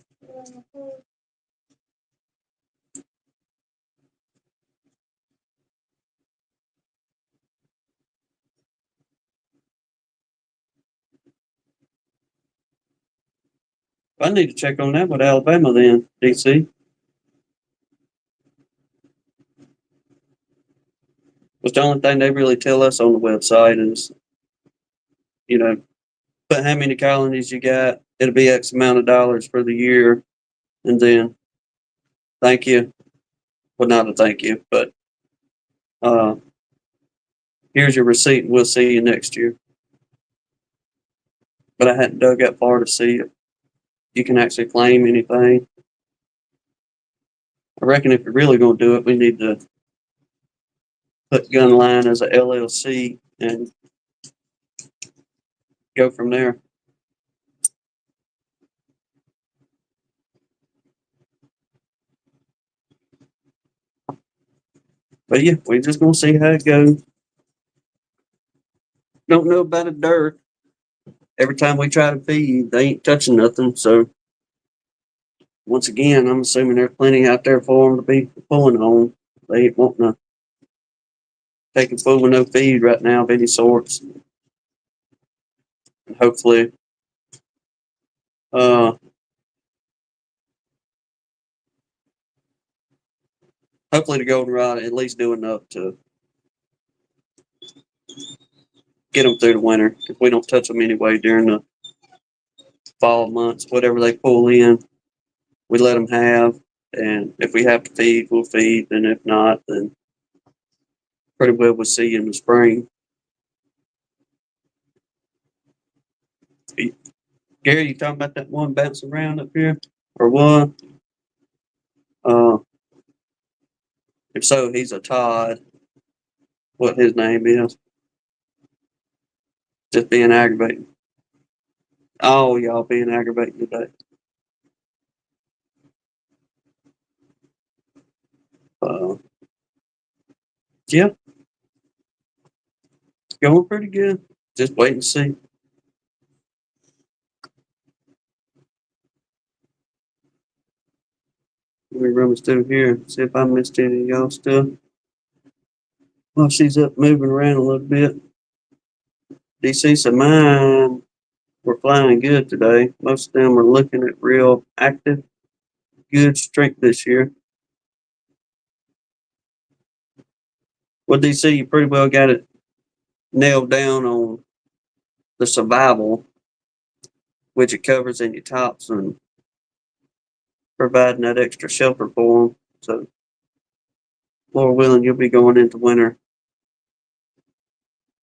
I need to check on that with Alabama then, DC. But the only thing they really tell us on the website is, you know, put how many colonies you got. It'll be X amount of dollars for the year, and then thank you. Well, not a thank you, but uh, here's your receipt. And we'll see you next year. But I hadn't dug that far to see if you can actually claim anything. I reckon if you're really going to do it, we need to put Gunline as a LLC and go from there. But yeah, we're just gonna see how it goes. Don't know about a dirt. Every time we try to feed, they ain't touching nothing. So once again, I'm assuming there's plenty out there for them to be pulling on. They ain't wanting to take a fool with no feed right now of any sorts. And hopefully, uh, hopefully the goldenrod at least do enough to get them through the winter. If we don't touch them anyway during the fall months, whatever they pull in, we let them have. And if we have to feed, we'll feed. And if not, then pretty well we'll see you in the spring. Gary, you talking about that one bouncing around up here? Or one? Uh, if so, he's a Todd. What his name is. Just being aggravating. Oh, y'all being aggravating today. Uh, yeah, going pretty good. Just wait and see. Let me rummage through here, see if I missed any of y'all stuff. Well, she's up moving around a little bit. DC said mine were flying good today. Most of them are looking at real active, good strength this year. Well, DC, you pretty well got it nailed down on the survival, which it covers in your tops and providing that extra shelter for them. So, Lord willing, you'll be going into winter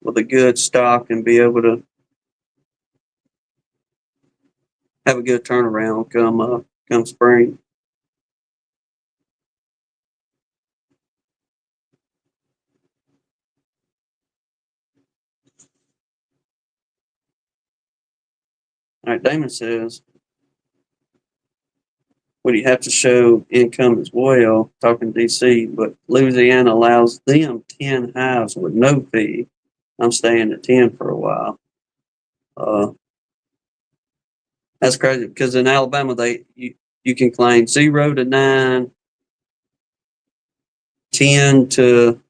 with a good stock and be able to have a good turnaround come spring. All right, Damon says, would you have to show income as well? Talking DC, but Louisiana allows them 10 hives with no fee. I'm staying at 10 for a while. That's crazy because in Alabama, you can claim 0 to 9, 10 to,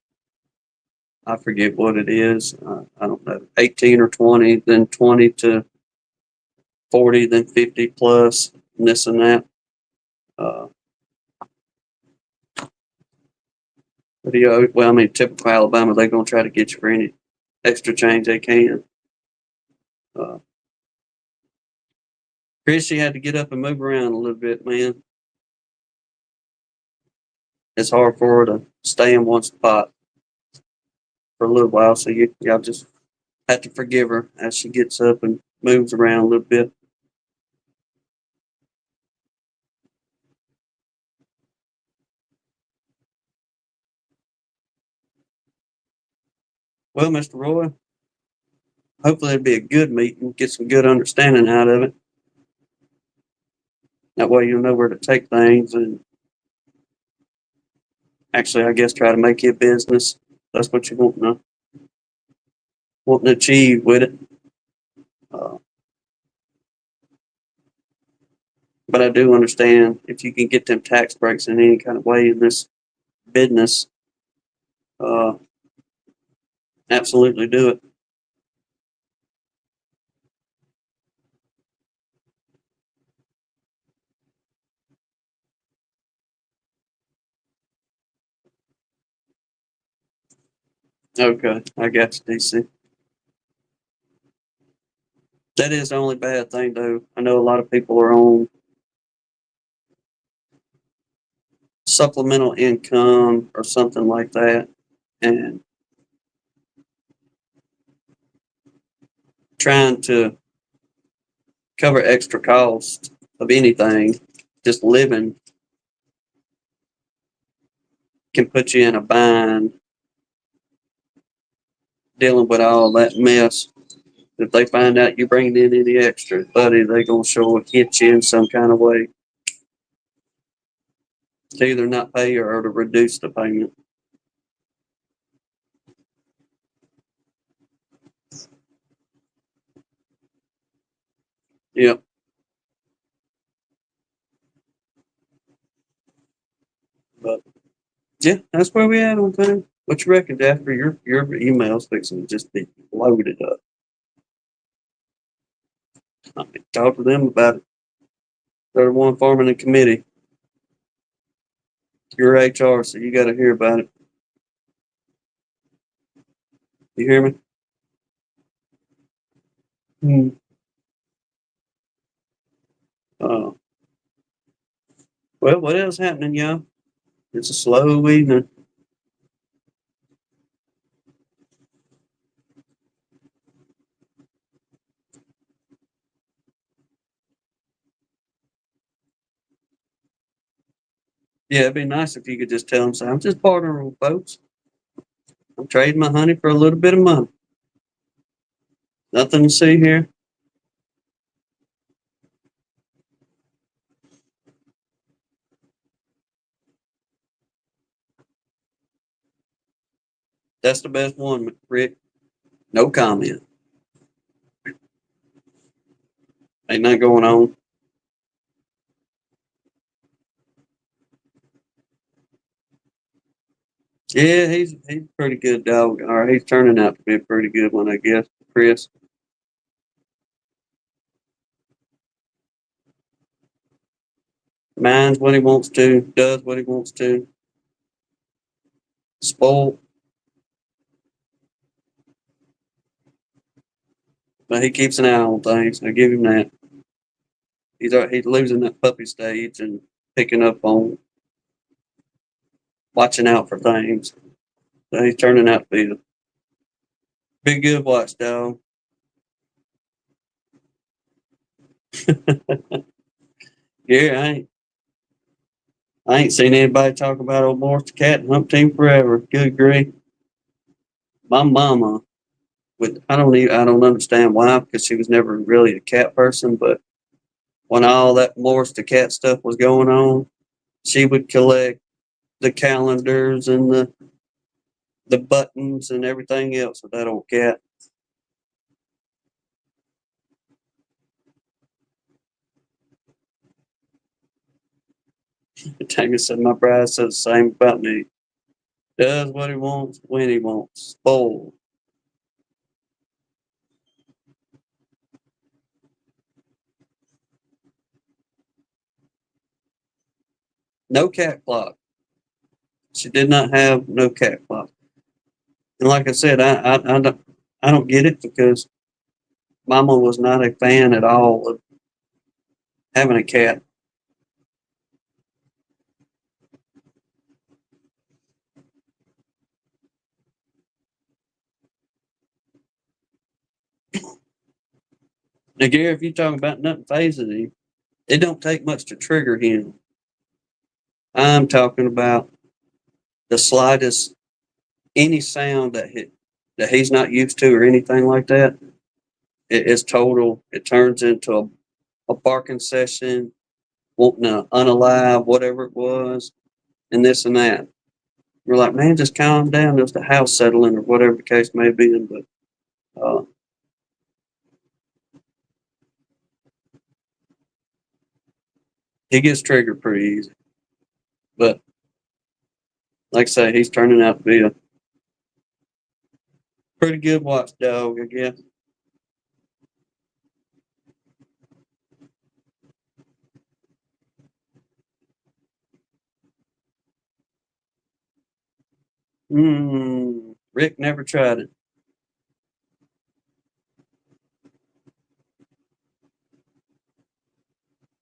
I forget what it is. I don't know, 18 or 20, then 20 to 40, then 50 plus, and this and that. But yeah, well, I mean, typical Alabama, they're going to try to get you for any extra change they can. Uh, Chrissy had to get up and move around a little bit, man. It's hard for her to stay in one spot for a little while, so y'all just have to forgive her as she gets up and moves around a little bit. Well, Mr. Roy, hopefully it'll be a good meeting, get some good understanding out of it. That way you'll know where to take things and actually, I guess, try to make it a business. That's what you want to achieve with it. Uh, but I do understand if you can get them tax breaks in any kind of way in this business, uh, absolutely do it. Okay, I got you, DC. That is the only bad thing, though. I know a lot of people are on supplemental income or something like that, and trying to cover extra costs of anything, just living can put you in a bind dealing with all that mess. If they find out you bringing in any extra, buddy, they gonna sure hit you in some kind of way to either not pay you or to reduce the payment. Yep. But yeah, that's where we at on time. What you reckon, Jasper? Your emails fixing to just be loaded up. I can talk to them about it. They're the one forming the committee. You're HR, so you got to hear about it. You hear me? Hmm. Uh, well, what else happening, y'all? It's a slow evening. Yeah, it'd be nice if you could just tell them, say, I'm just partnering with folks. I'm trading my honey for a little bit of money. Nothing to see here. That's the best one, Rick. No comment. Ain't nothing going on. Yeah, he's a pretty good dog. Or he's turning out to be a pretty good one, I guess. Chris. Minds what he wants to, does what he wants to. Spoiled, but he keeps an eye on things. I give him that. He's losing that puppy stage and picking up on watching out for things. So he's turning out to be a big good watchdog. Yeah, I ain't seen anybody talk about old Morris the cat and hump team forever. Good grief. My mama with I don't understand why because she was never really a cat person, but when all that Morris the cat stuff was going on, she would collect the calendars and the buttons and everything else of that old cat. Tanya said my bride said the same about me. Does what he wants when he wants. Spoiled. No cat clock. She did not have no cat clock. And like I said, I don't get it because Mama was not a fan at all of having a cat. Now, Gary, if you're talking about nothing phases him, it don't take much to trigger him. I'm talking about the slightest any sound that he's not used to or anything like that. It's total. It turns into a barking session, wanting to unalive whatever it was, and this and that. We're like, man, just calm down. There's the house settling or whatever the case may be. But he gets triggered pretty easy. But like I say, he's turning out to be a pretty good watchdog, I guess. Rick never tried it.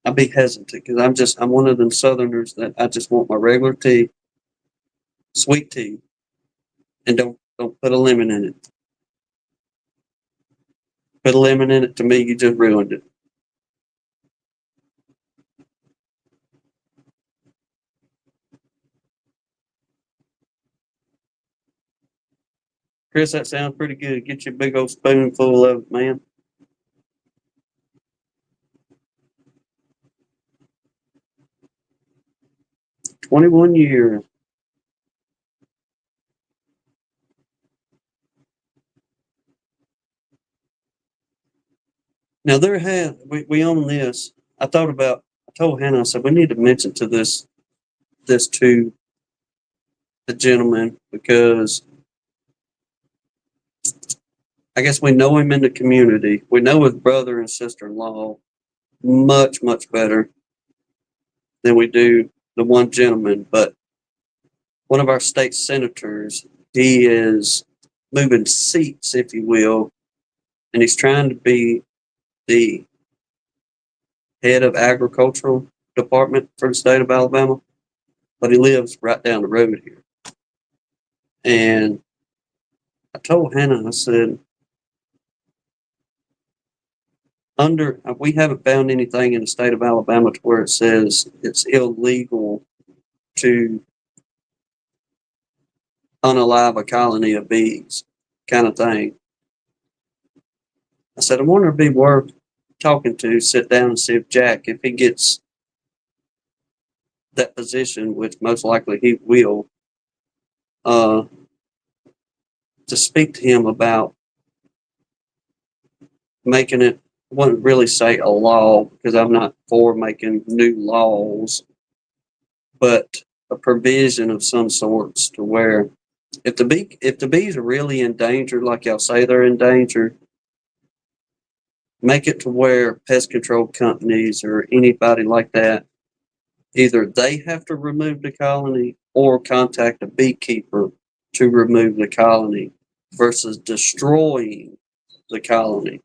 I'd be hesitant because I'm one of them Southerners that I just want my regular tea, sweet tea, and don't put a lemon in it. Put a lemon in it, to me, you just ruined it. Chris, that sounds pretty good. Get you a big old spoonful of it, man. 21 years. Now we own this. I told Hannah, I said we need to mention to this to the gentleman because I guess we know him in the community. We know his brother and sister in law much, much better than we do the one gentleman. But one of our state senators, he is moving seats, if you will, and he's trying to be the head of agricultural department for the state of Alabama, but he lives right down the road here. And I told Hannah, I said, we haven't found anything in the state of Alabama to where it says it's illegal to unalive a colony of bees, kind of thing. I said, I wonder if it'd be worth talking to, sit down and see if Jack, if he gets that position, which most likely he will, to speak to him about making it, I wouldn't really say a law because I'm not for making new laws, but a provision of some sorts to where if the bees are really endangered, like y'all say they're endangered, make it to where pest control companies or anybody like that, either they have to remove the colony or contact a beekeeper to remove the colony versus destroying the colony.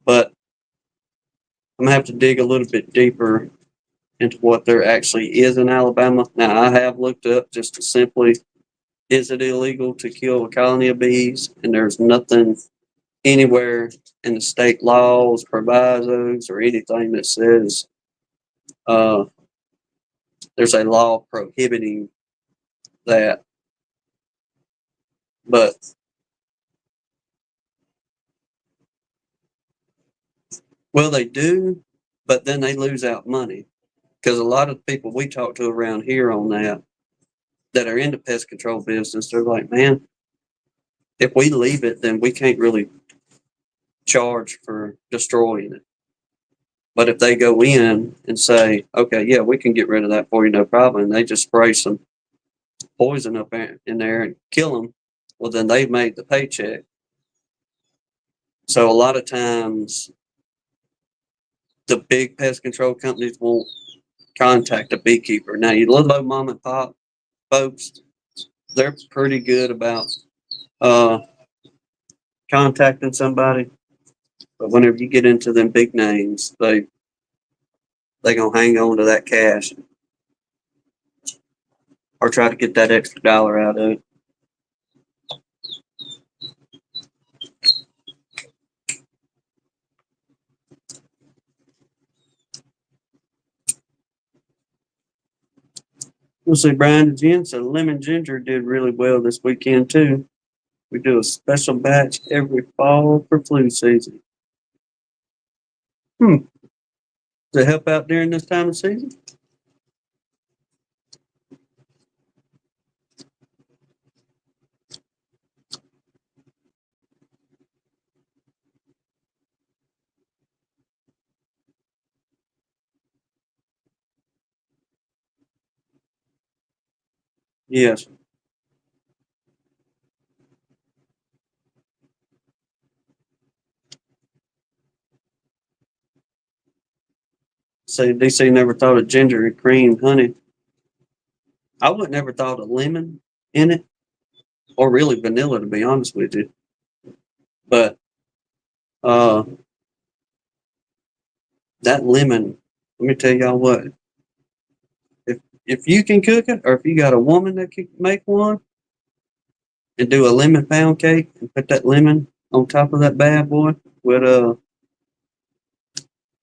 But I'm gonna have to dig a little bit deeper into what there actually is in Alabama. Now I have looked up just to simply, is it illegal to kill a colony of bees? And there's nothing anywhere in the state laws, provisos, or anything that says uh, there's a law prohibiting that. But well, they do, but then they lose out money because a lot of people we talk to around here on that are in the pest control business, they're like, man, if we leave it, then we can't really charge for destroying it. But if they go in and say, okay, yeah, we can get rid of that for you, no problem, and they just spray some poison up in there and kill them, well, then they've made the paycheck. So a lot of times, the big pest control companies won't contact a beekeeper. Now, you little old mom and pop folks, they're pretty good about uh, contacting somebody. But whenever you get into them big names, they gonna hang on to that cash or try to get that extra dollar out of it. We'll see. Brian Jen said lemon ginger did really well this weekend too. We do a special batch every fall for flu season. Does it help out during this time of season? Yes. Say DC never thought of ginger and cream honey. I would never thought of lemon in it, or really vanilla, to be honest with you. But uh, that lemon, let me tell y'all what. If you can cook it, or if you got a woman that can make one, and do a lemon pound cake and put that lemon on top of that bad boy with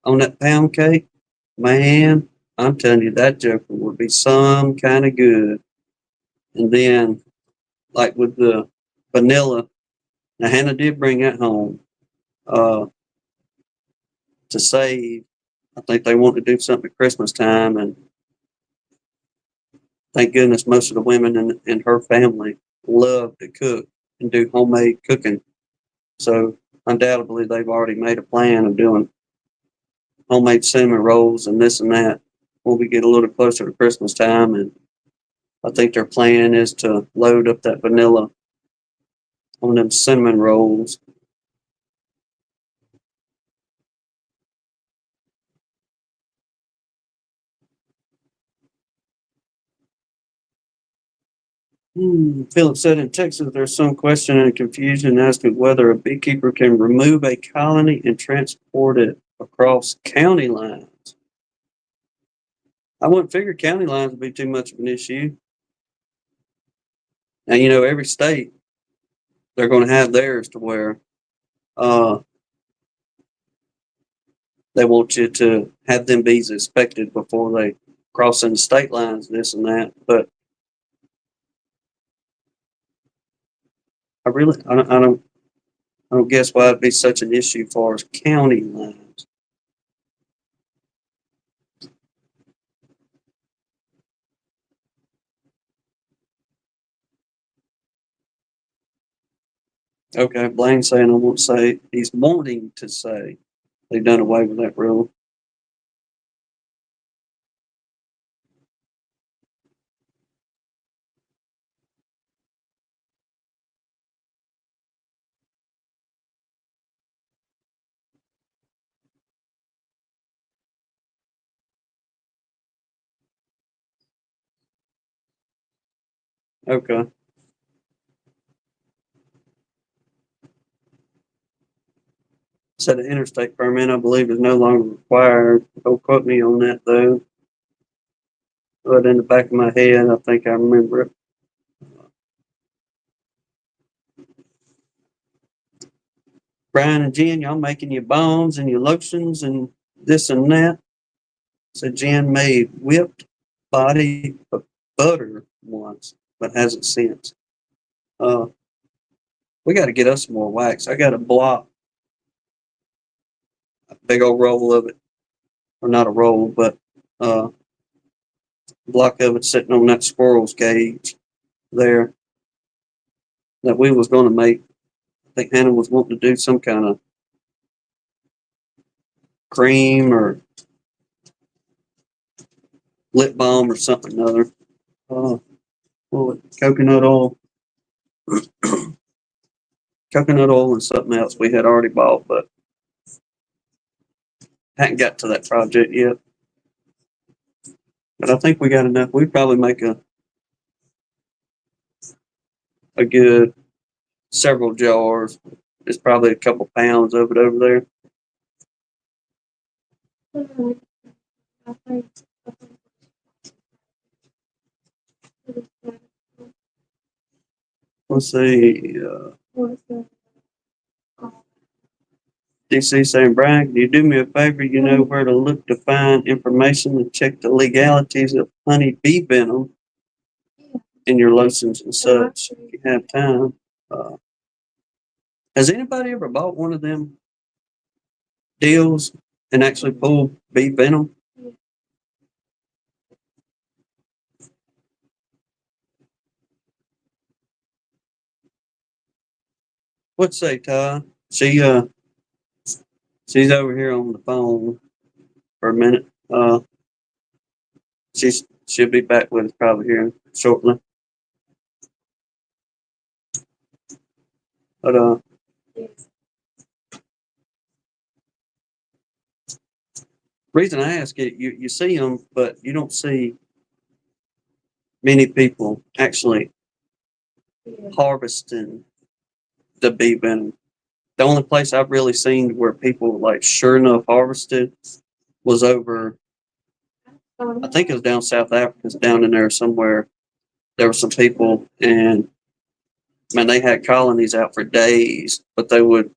on that pound cake, man, I'm telling you that joker would be some kind of good. And then like with the vanilla, now Hannah did bring that home uh, to save. I think they want to do something at Christmas time, and thank goodness most of the women in her family love to cook and do homemade cooking. So undoubtedly they've already made a plan of doing homemade cinnamon rolls and this and that when we get a little closer to Christmas time. And I think their plan is to load up that vanilla on them cinnamon rolls. Philip said in Texas there's some question and confusion as to whether a beekeeper can remove a colony and transport it across county lines. I wouldn't figure county lines would be too much of an issue. Now, you know, every state, they're going to have theirs to where uh, they want you to have them bees inspected before they cross into state lines, this and that. But I don't guess why it'd be such an issue as far as county lines. Okay, Blaine's saying I won't say he's wanting to say they've done away with that rule. Okay. So the interstate permit, I believe, is no longer required. Don't quote me on that though. But in the back of my head, I think I remember it. Brian and Jen, y'all making your bones and your lotions and this and that. So Jen made whipped body butter once, but hasn't since. Uh, we got to get us some more wax. I got a block, a big old roll of it, or not a roll, but a block of it sitting on that squirrel's cage there that we was going to make. I think Hannah was wanting to do some kind of cream or lip balm or something or other. Coconut oil, coconut oil, and something else we had already bought, but hadn't got to that project yet. But I think we got enough. We'd probably make a good several jars. It's probably a couple pounds of it over there. Let's see. DC saying, Brian, can you do me a favor? You know where to look to find information and check the legalities of honey bee venom in your lotions and such if you have time. Uh, has anybody ever bought one of them deals and actually pulled bee venom? What's say, Ty? She's over here on the phone for a minute. She'll be back with us probably here shortly. But reason I ask it, you see them, but you don't see many people actually harvesting the bee venom. The only place I've really seen where people like sure enough harvested was over, I think it was down South Africa, it's down in there somewhere. There were some people, and man, they had colonies out for days, but they would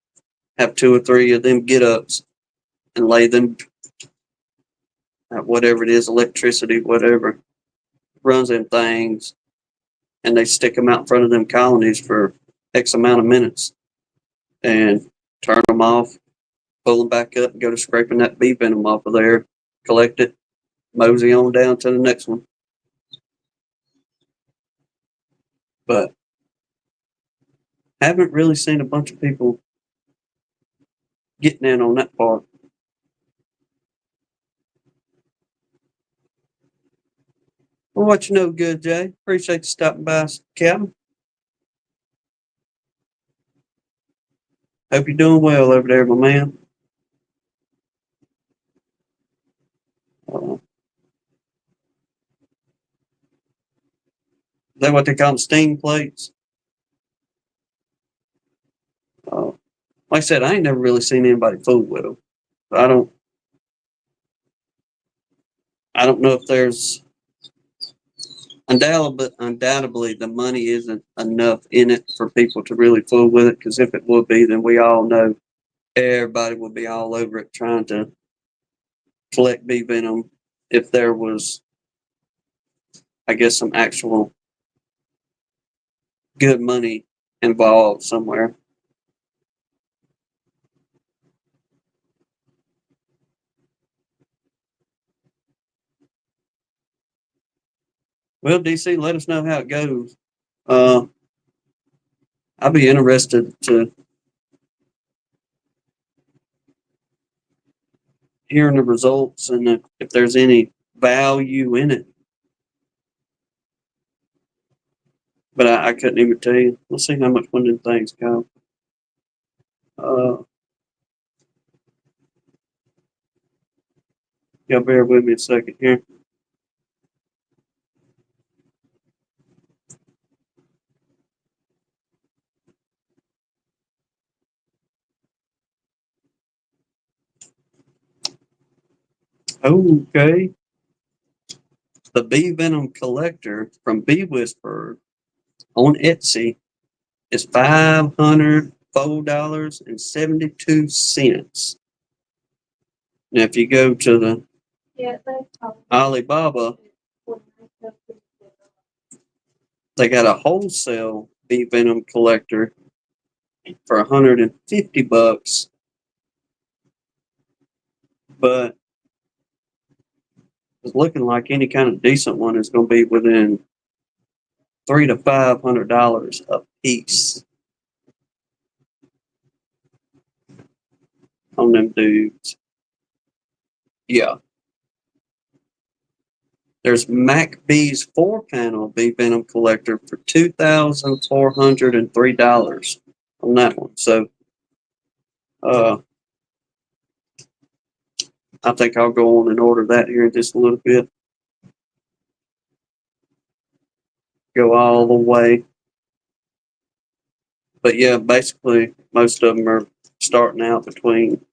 have two or three of them get ups and lay them at whatever it is, electricity, whatever runs them things, and they stick them out in front of them colonies for X amount of minutes and turn them off, pull them back up, and go to scraping that bee venom off of there, collect it, mosey on down to the next one. But haven't really seen a bunch of people getting in on that part. Well, what you know, good Jay. Appreciate you stopping by, Captain. Hope you're doing well over there, my man. Is that what they call them, steam plates? Like I said, I ain't never really seen anybody fool with them. I don't. I don't know if there's undoubtedly the money isn't enough in it for people to really fool with it. Because if it would be, then we all know everybody would be all over it trying to collect bee venom. If there was, I guess, some actual good money involved somewhere. Well, DC, let us know how it goes. Uh, I'd be interested to hearing the results and if there's any value in it. But I couldn't even tell you. Let's see how much one of them things cost. Y'all bear with me a second here. Okay. The bee venom collector from Bee Whisperer on Etsy is $504.72. Now, if you go to the Alibaba, they got a wholesale bee venom collector for $150, but it's looking like any kind of decent one is going to be within $300 to $500 a piece on them dudes. Yeah. There's MacBee's 4-panel bee venom collector for $2,403 on that one. So, I think I'll go on and order that here in just a little bit. Go all the way. But yeah, basically, most of them are starting out between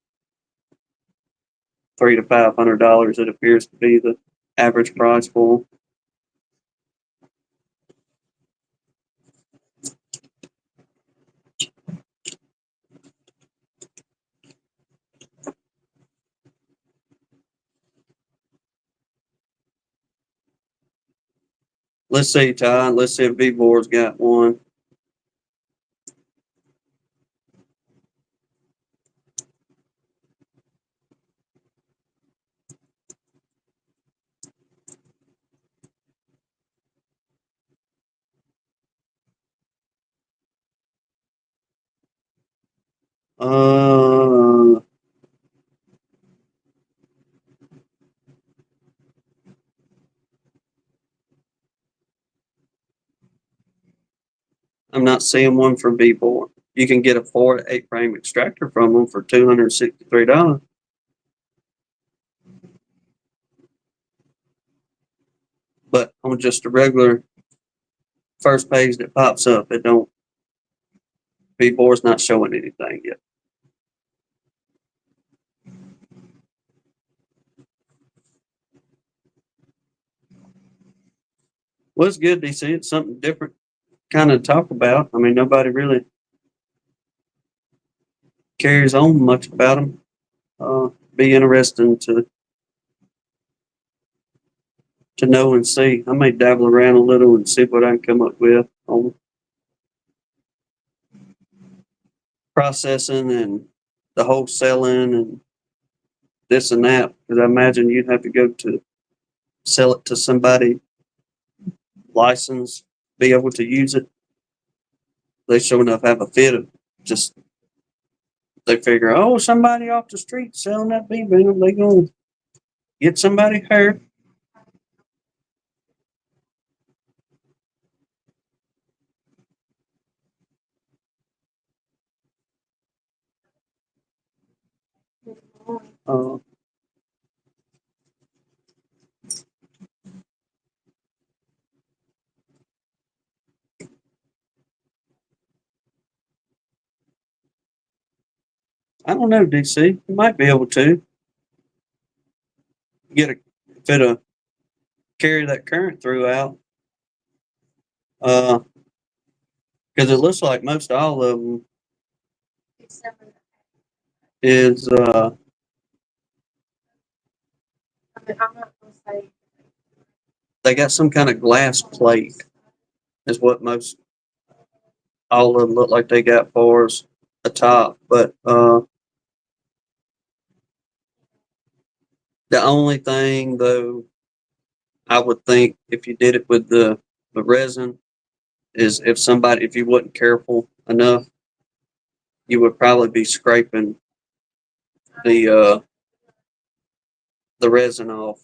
$300 to $500. It appears to be the average price for them. Let's see, Ty. Let's see if V-Board's got one. I'm not seeing one from V-Board. You can get a 4 to 8 frame extractor from them for $263. But on just a regular first page that pops up, it don't, B4's not showing anything yet. Well, it's good, DC. It's something different kind of talk about. I mean, nobody really carries on much about them. Be interesting to know and see. I may dabble around a little and see what I can come up with on processing and the wholesaling and this and that. Because I imagine you'd have to go to sell it to somebody licensed, be able to use it. They sure enough have a fit of just they figure, oh, somebody off the street selling that bee venom, they gonna get somebody hurt. Uh, I don't know, DC. You might be able to get a fit of carry that current throughout. Because it looks like most all of them is they got some kind of glass plate is what most all of them look like they got for us a top. But the only thing though I would think if you did it with the resin is if you wasn't careful enough, you would probably be scraping the uh, the resin off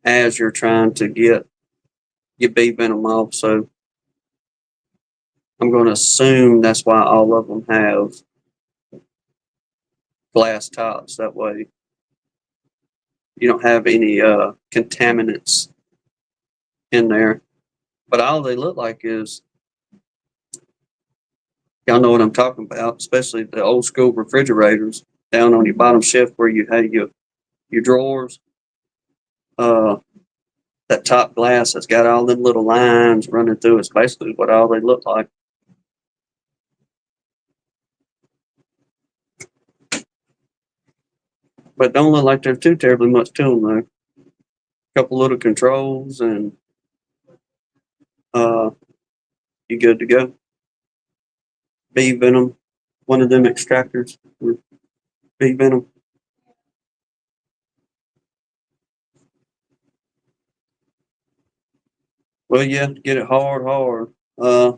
as you're trying to get your bee venom off. So I'm going to assume that's why all of them have glass tops. That way you don't have any contaminants in there. But all they look like is y'all know what I'm talking about, especially the old school refrigerators down on your bottom shelf where you have your drawers. Uh, that top glass that's got all them little lines running through it's basically what all they look like. But don't look like there's too terribly much to them though. A couple little controls and uh, you good to go. Bee venom, one of them extractors for bee venom. Well, you have to get it hard. Uh,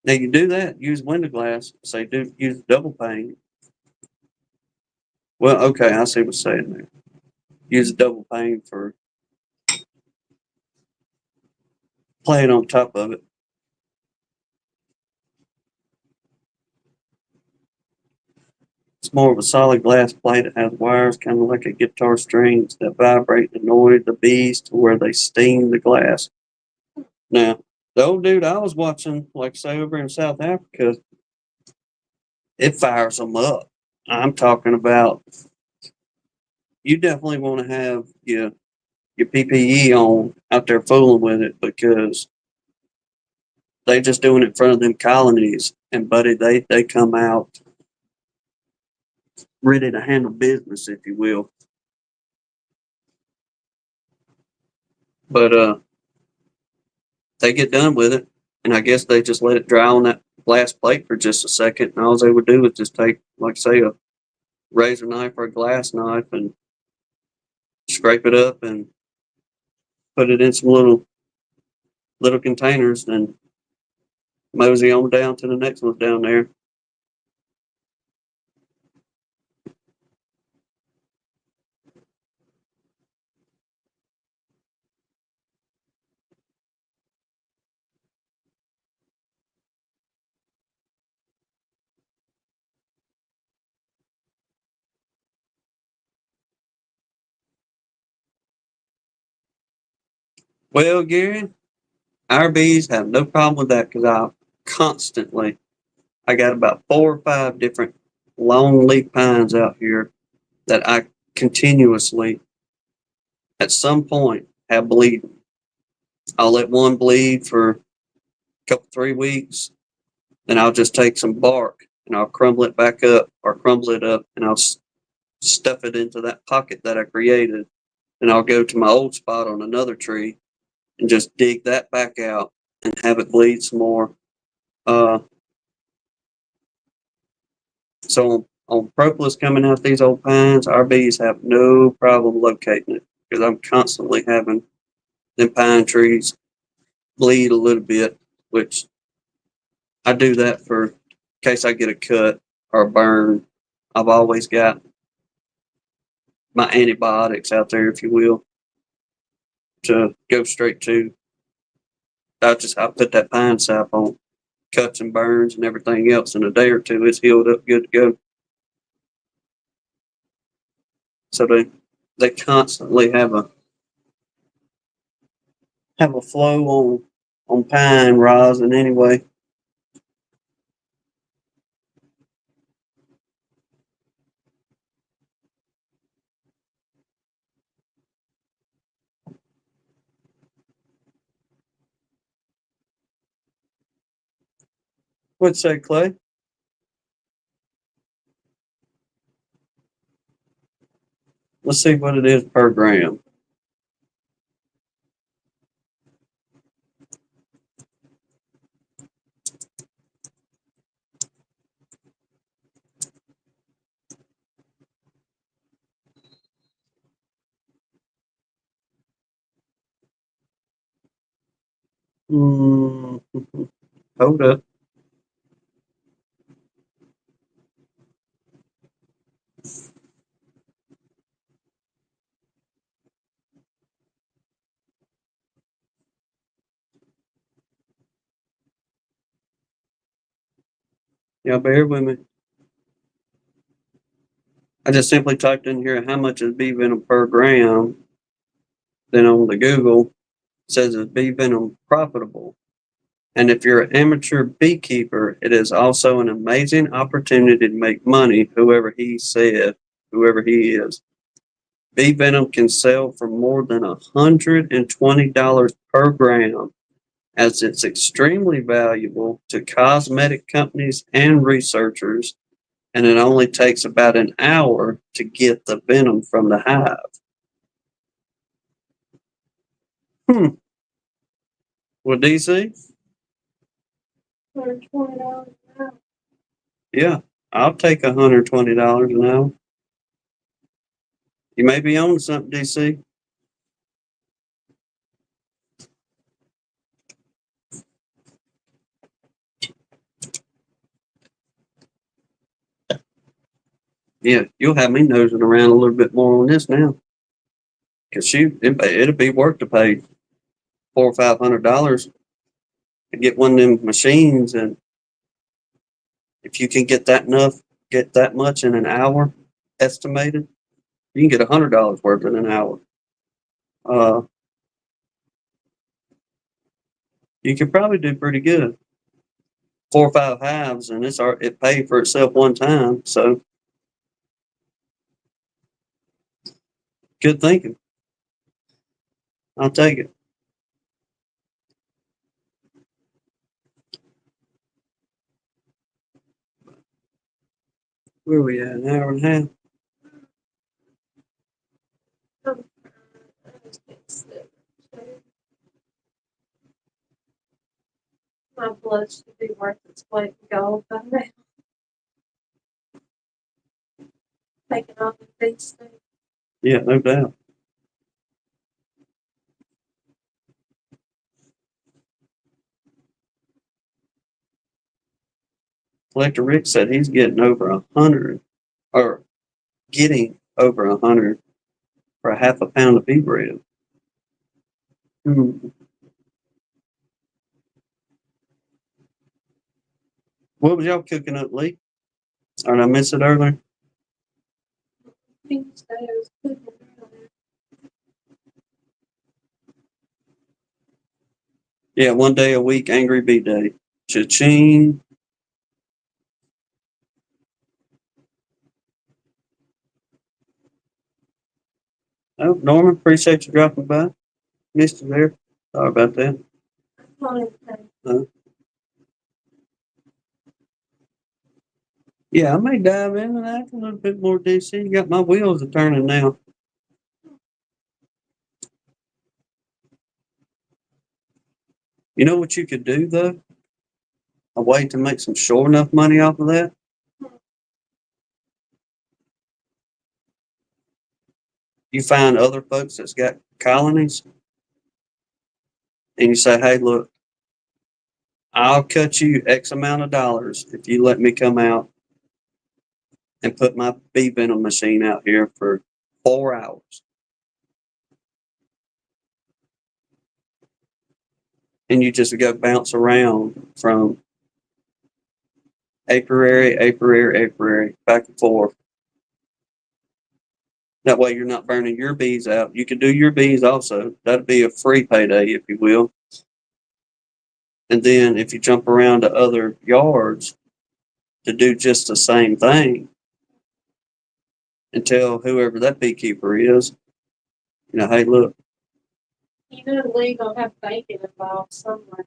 Now you do that, use window glass. Say do use double pane. Well, okay, I see what's saying there. Use a double pane for playing on top of it. It's more of a solid glass plate. It has wires kind of like a guitar strings that vibrate and annoy the bees to where they sting the glass. Now, the old dude I was watching, like say over in South Africa, it fires them up. I'm talking about you definitely want to have your PPE on out there fooling with it because they just doing it in front of them colonies and buddy they come out ready to handle business if you will. But they get done with it and I guess they just let it dry on that glass plate for just a second and all they would do is just take like say a razor knife or a glass knife and scrape it up and put it in some little containers and mosey on down to the next ones down there. Well, Gary, our bees have no problem with that because I got about 4 or 5 different long leaf pines out here that I continuously, at some point, have bleeding. I'll let one bleed for a couple, 3 weeks, then I'll just take some bark and I'll crumble it back up or crumble it up and I'll stuff it into that pocket that I created. And I'll go to my old spot on another tree and just dig that back out and have it bleed some more. Uh, so on propolis coming out these old pines, our bees have no problem locating it because I'm constantly having them pine trees bleed a little bit, which I do that for in case I get a cut or a burn. I've always got my antibiotics out there, if you will, to go straight to. I put that pine sap on cuts and burns and everything else in a day or two. It's healed up, good to go. So they constantly have a flow on pine rosin anyway. What'd you say, Clay? Let's see what it is per gram. Mm, hold up. Y'all bear with me. I just simply typed in here how much is bee venom per gram. Then on the Google it says is bee venom profitable? And if you're an amateur beekeeper, it is also an amazing opportunity to make money, whoever he is. Bee venom can sell for more than $120 per gram, as it's extremely valuable to cosmetic companies and researchers, and it only takes about an hour to get the venom from the hive. Hmm. Well, DC? $120 an hour. Yeah, I'll take $120 an hour. You may be on something, DC. Yeah, you'll have me nosing around a little bit more on this now. Cause it'll be worth to pay $400 or $500 to get one of them machines, and if you can get that much in an hour, estimated, you can get $100 worth in an hour. Uh, you can probably do pretty good. 4 or 5 hives, and it paid for itself one time. So good thinking. I'll take it. Where are we at? An hour and a half. My blood should be worth its weight in gold by now. Taking off the big stuff. Yeah, no doubt. Collector Rick said he's getting over 100, or getting over 100 for a half a pound of bee bread. Hmm. What was y'all cooking up, Lee? Or did I miss it earlier? These days, Yeah, 1 day a week, Angry Bee Day. Cha-ching. Oh, Norman, appreciate you dropping by. Missed you there. Sorry about that. Yeah, I may dive into that a little bit more, DC. You got my wheels are turning now. You know what you could do, though? A way to make some sure enough money off of that? You find other folks that's got colonies, and you say, hey, look, I'll cut you X amount of dollars if you let me come out and put my bee venom machine out here for 4 hours. And you just go bounce around from apiary, apiary, apiary, back and forth. That way you're not burning your bees out. You can do your bees also. That'd be a free payday, if you will. And then if you jump around to other yards to do just the same thing and tell whoever that beekeeper is, hey, look. You know the league will have bacon involved somewhere.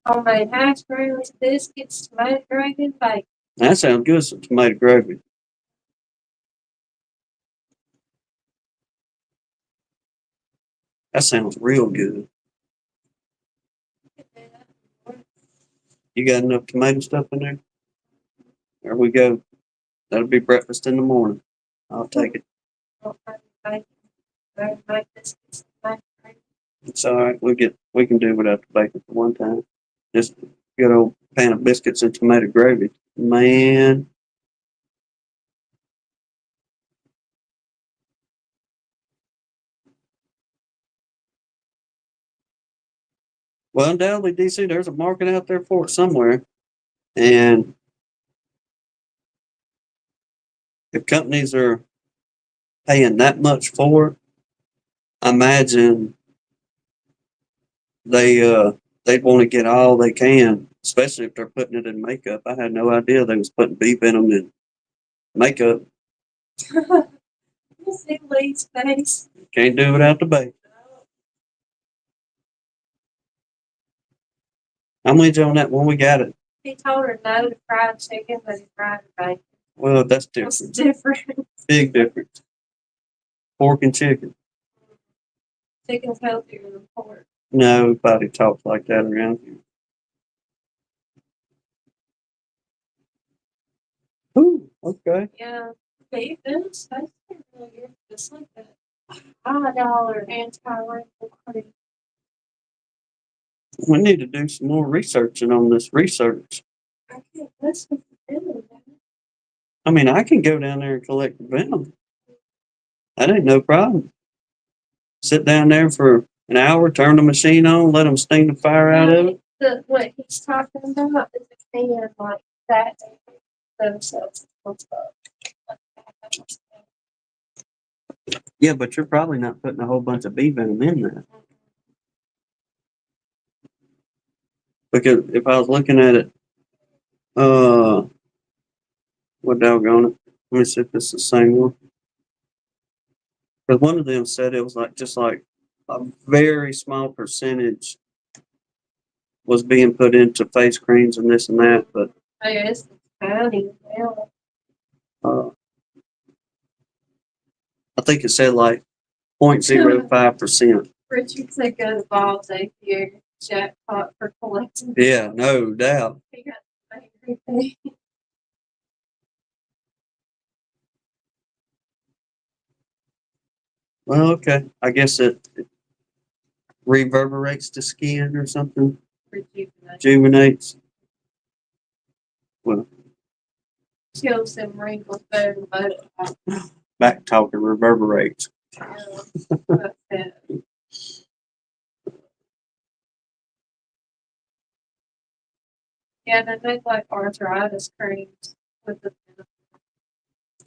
Homemade hash browns, biscuits, tomato gravy, and bacon. That sounds good, some tomato gravy. That sounds real good. You got enough tomato stuff in there? There we go. That'll be breakfast in the morning. I'll take it. It's all right. We can do without the bacon for one time. Just good old pan of biscuits and tomato gravy. Man. Well, undoubtedly, DC, there's a market out there for it somewhere. And if companies are paying that much for it, I imagine they'd want to get all they can, especially if they're putting it in makeup. I had no idea they was putting bee venom in makeup. You see Lee's face. Can't do without the bacon. I'm with you on that one. We got it. He told her no to fried chicken, but he fried bacon. Well, that's different. It's different. Big difference. Pork and chicken. Chicken's healthier than pork. Nobody talks like that around here. Ooh, okay. Yeah. Beef is tasty really good. Just like that $5 anti-wrinkle cream. We need to do some more researching on this research. I can't listen to them. I mean, I can go down there and collect the venom. That ain't no problem. Sit down there for an hour, turn the machine on, let them sting the fire out of it. What he's talking about is a can like that. Themselves. Yeah, but you're probably not putting a whole bunch of bee venom in there. Because if I was looking at it, what doggone it? Let me see if it's the same one. Because one of them said it was just like a very small percentage was being put into face creams and this and that, but I guess it's tiny now. I think it said like 0.05%. Richard said go to Bob's APA jackpot for collecting. Yeah, no doubt. He got everything. Well, okay. I guess it reverberates the skin or something. Rejuvenates. Well, Kills them wrinkles better than Botox. back talking reverberates. Yeah, they make like arthritis creams with the. I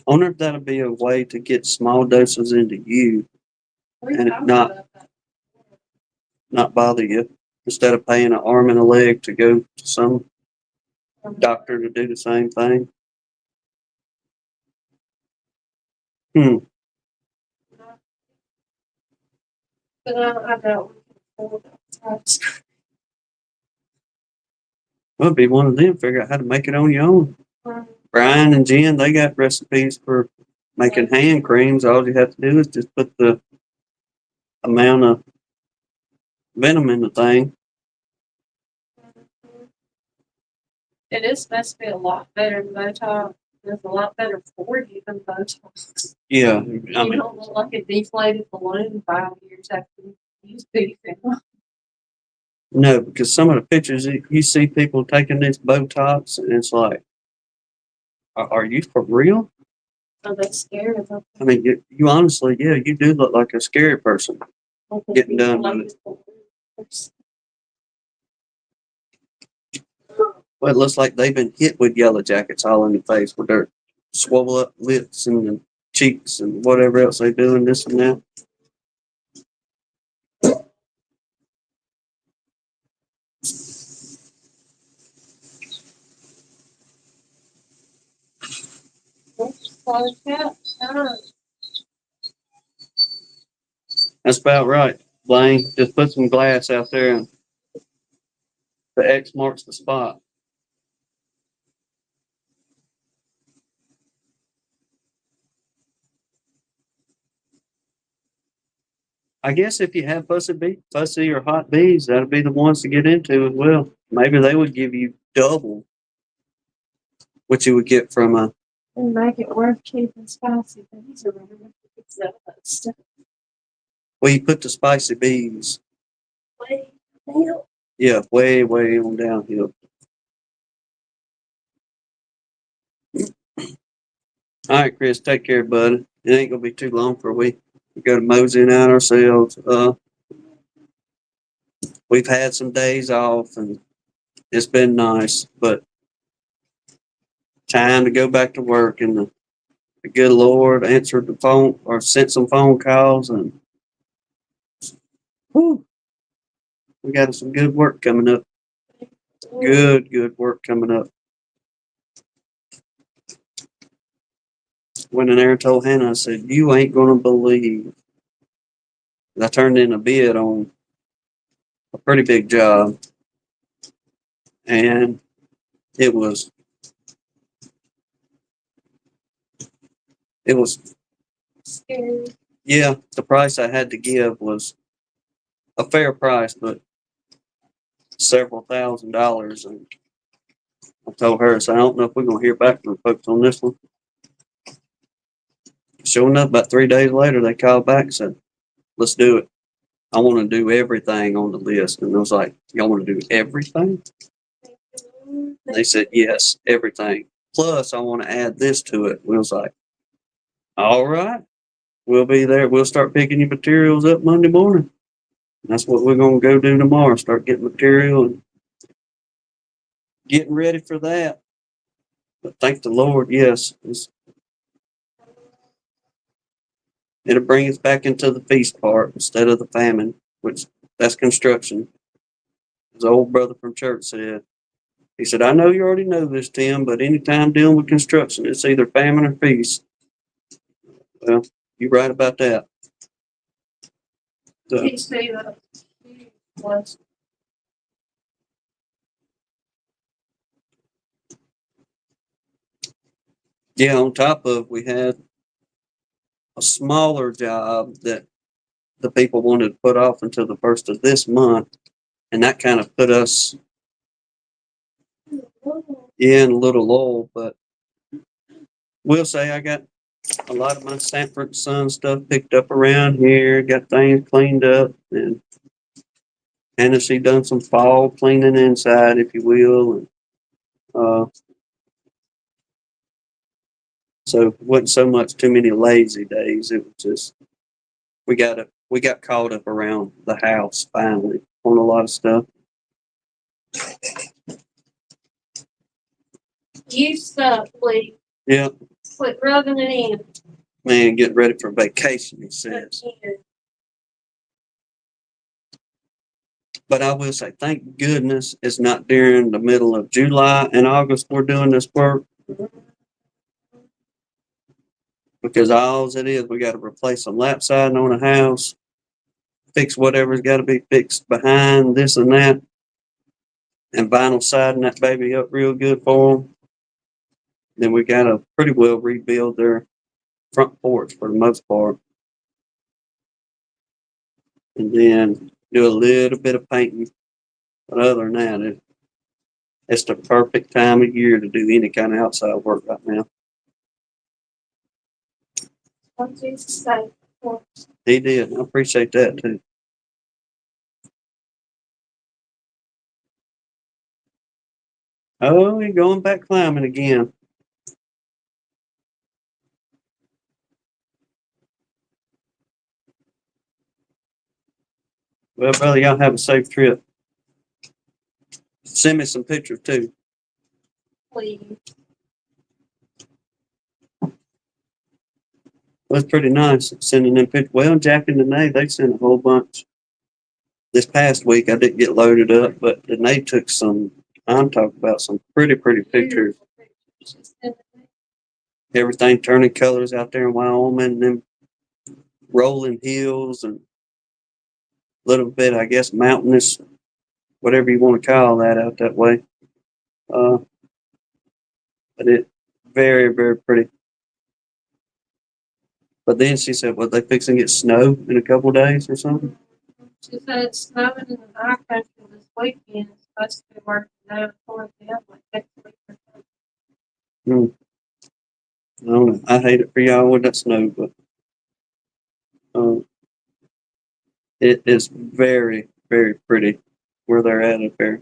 wonder if that'll be a way to get small doses into you and it not not bother you instead of paying an arm and a leg to go to some doctor to do the same thing. Hmm. But I don't afford that. Well, it'd be one of them. Figure out how to make it on your own. Brian and Jen, they got recipes for making hand creams. All you have to do is just put the amount of venom in the thing. It is supposed to be a lot better than Botox. It's a lot better for you than Botox. Yeah, I You mean, don't look like a deflated balloon 5 years after you use beefing. no, because some of the pictures you see people taking this Botox, and it's like, are you for real? So they're scared of them. I mean, you honestly, yeah, you do look like a scary person getting done with it. Well, it looks like they've been hit with yellow jackets all in the face with their swollen up lips and the cheeks and whatever else they do and this and that. That's about right, Blaine. Just put some glass out there and the X marks the spot. I guess if you have fussy or hot bees, that'd be the ones to get into as well. Maybe they would give you double what you would get from a. And make it worth keeping spicy bees around. It's that stuff. Well, you put the spicy bees. Way down. Yeah, way, way on downhill. All right, Chris, take care, bud. It ain't gonna be too long for we go to moseying out ourselves. We've had some days off and it's been nice, but time to go back to work. And the good Lord answered the phone or sent some phone calls, and whew, we got some good work coming up. Good work coming up. Went in there and told Hannah, I said, you ain't gonna believe. I turned in a bid on a pretty big job, and it was Scary. yeah, the price I had to give was a fair price, but several $1,000s. And I told her, so I don't know if we're gonna hear back from folks on this one. Sure enough, about 3 days later, they called back and said, let's do it. I want to do everything on the list. And I was like, y'all want to do everything? They said, yes, everything. Plus, I want to add this to it. We was like, all right, we'll be there. We'll start picking your materials up Monday morning. And that's what we're going to go do tomorrow. Start getting material and getting ready for that. But thank the Lord, yes, it'll bring us back into the feast part instead of the famine, which that's construction. As an old brother from church said, he said, I know you already know this, Tim, but anytime dealing with construction, it's either famine or feast. Well, you're right about that. So, He say that was yeah, on top of we had a smaller job that the people wanted to put off until the first of this month, and that kind of put us in a little lull. But we'll say I got a lot of my Sanford Son stuff picked up around here, got things cleaned up, and Hennessy done some fall cleaning inside, if you will, and so it wasn't so much too many lazy days. It was just we got caught up around the house finally on a lot of stuff. you stuff, please. Yeah, Quit rubbing it in. man, getting ready for vacation, he says. But I will say, thank goodness it's not during the middle of July and August we're doing this work, because all it is, we got to replace some lap siding on a house, fix whatever's got to be fixed behind this and that, and vinyl siding that baby up real good for them. Then we got to pretty well rebuild their front porch for the most part, and then do a little bit of painting. But other than that, it's the perfect time of year to do any kind of outside work right now. What Jesus say? He did. I appreciate that too. Oh, he's going back climbing again. Well, brother, y'all have a safe trip. Send me some pictures too. Please. It was pretty nice sending them pictures. Well, Jack and Danae, they sent a whole bunch. This past week, I didn't get loaded up, but Danae took some, I'm talking about some pretty pictures. Everything turning colors out there in Wyoming, and them rolling hills and a little bit, I guess, mountainous, whatever you want to call that out that way. But it very pretty. But then she said, "What, they fixing to get snow in a couple days or something?" She said it's snowing in our country this weekend. It's supposed to be working down towards the other like next week or something. I don't know. I hate it for y'all with that snow, but it is very pretty where they're at up there.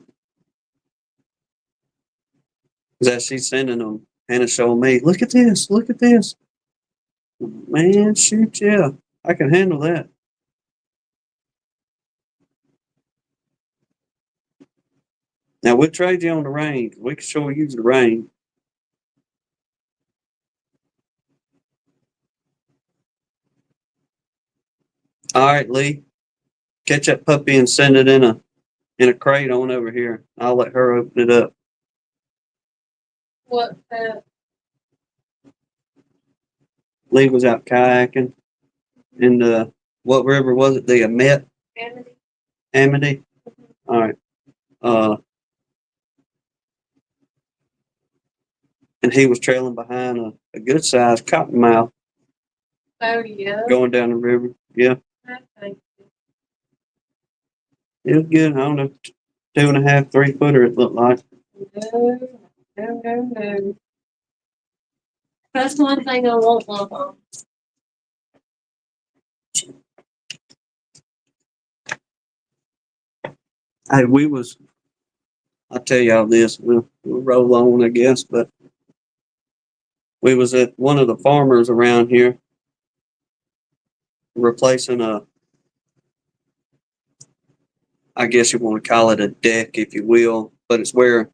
Because as she's sending them, Hannah showed me, look at this. Man, shoot, yeah, I can handle that. Now we'll trade you on the rain. We can sure use the rain. All right, Lee, catch that puppy and send it in a crate on over here. I'll let her open it up. What? Lee was out kayaking in the, what river was it? The Amity. Amity. All right. And he was trailing behind a good sized cottonmouth Oh yeah. going down the river. Yeah, Thank it was good. I don't know, 2.5, 3 footer it looked like. No. That's one thing I won't love on. Hey, I'll tell y'all this, we'll roll on, I guess, but we was at one of the farmers around here replacing I guess you want to call it a deck, if you will, but it's where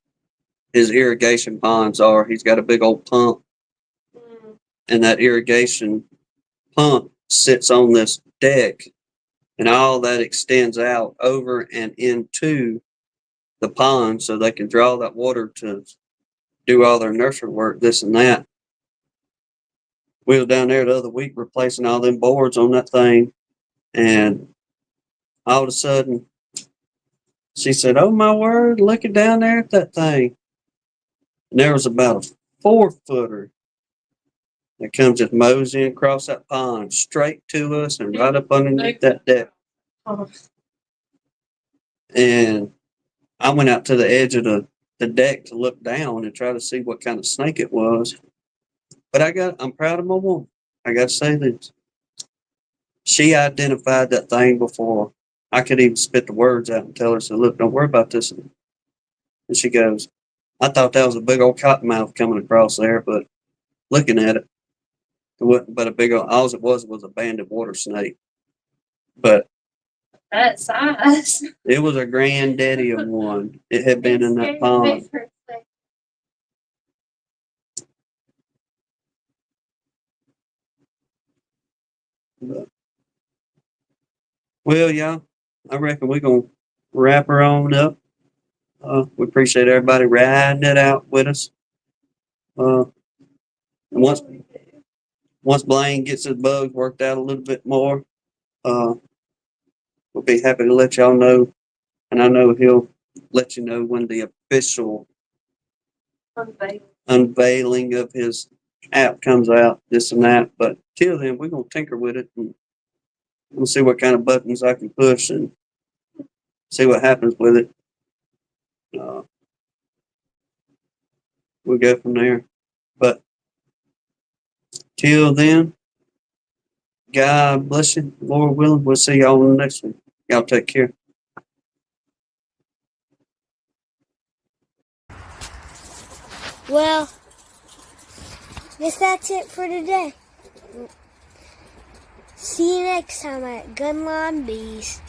his irrigation ponds are. He's got a big old pump, and that irrigation pump sits on this deck, and all that extends out over and into the pond so they can draw that water to do all their nursery work, this and that. We was down there the other week replacing all them boards on that thing, and all of a sudden she said, "Oh my word, looking down there at that thing." And there was about a 4 footer that comes just moseying across that pond straight to us and right up underneath that deck. And I went out to the edge of the deck to look down and try to see what kind of snake it was. But I'm proud of my woman. I got to say this. She identified that thing before I could even spit the words out and tell her, so look, don't worry about this. And she goes, I thought that was a big old cottonmouth coming across there, but looking at it, it wasn't but a big old, all it was a banded water snake. But that size. It was a granddaddy of one. It had been in that pond. But, well, y'all, I reckon we're going to wrap her on up. We appreciate everybody riding it out with us. And once Blaine gets his bugs worked out a little bit more, we'll be happy to let y'all know. And I know he'll let you know when the official unveiling of his app comes out, this and that. But till then, we're going to tinker with it and we'll see what kind of buttons I can push and see what happens with it. We'll go from there. But till then, God bless you. Lord willing, we'll see y'all on the next one. Y'all take care. Well, guess that's it for today. See you next time at Gunline Bees.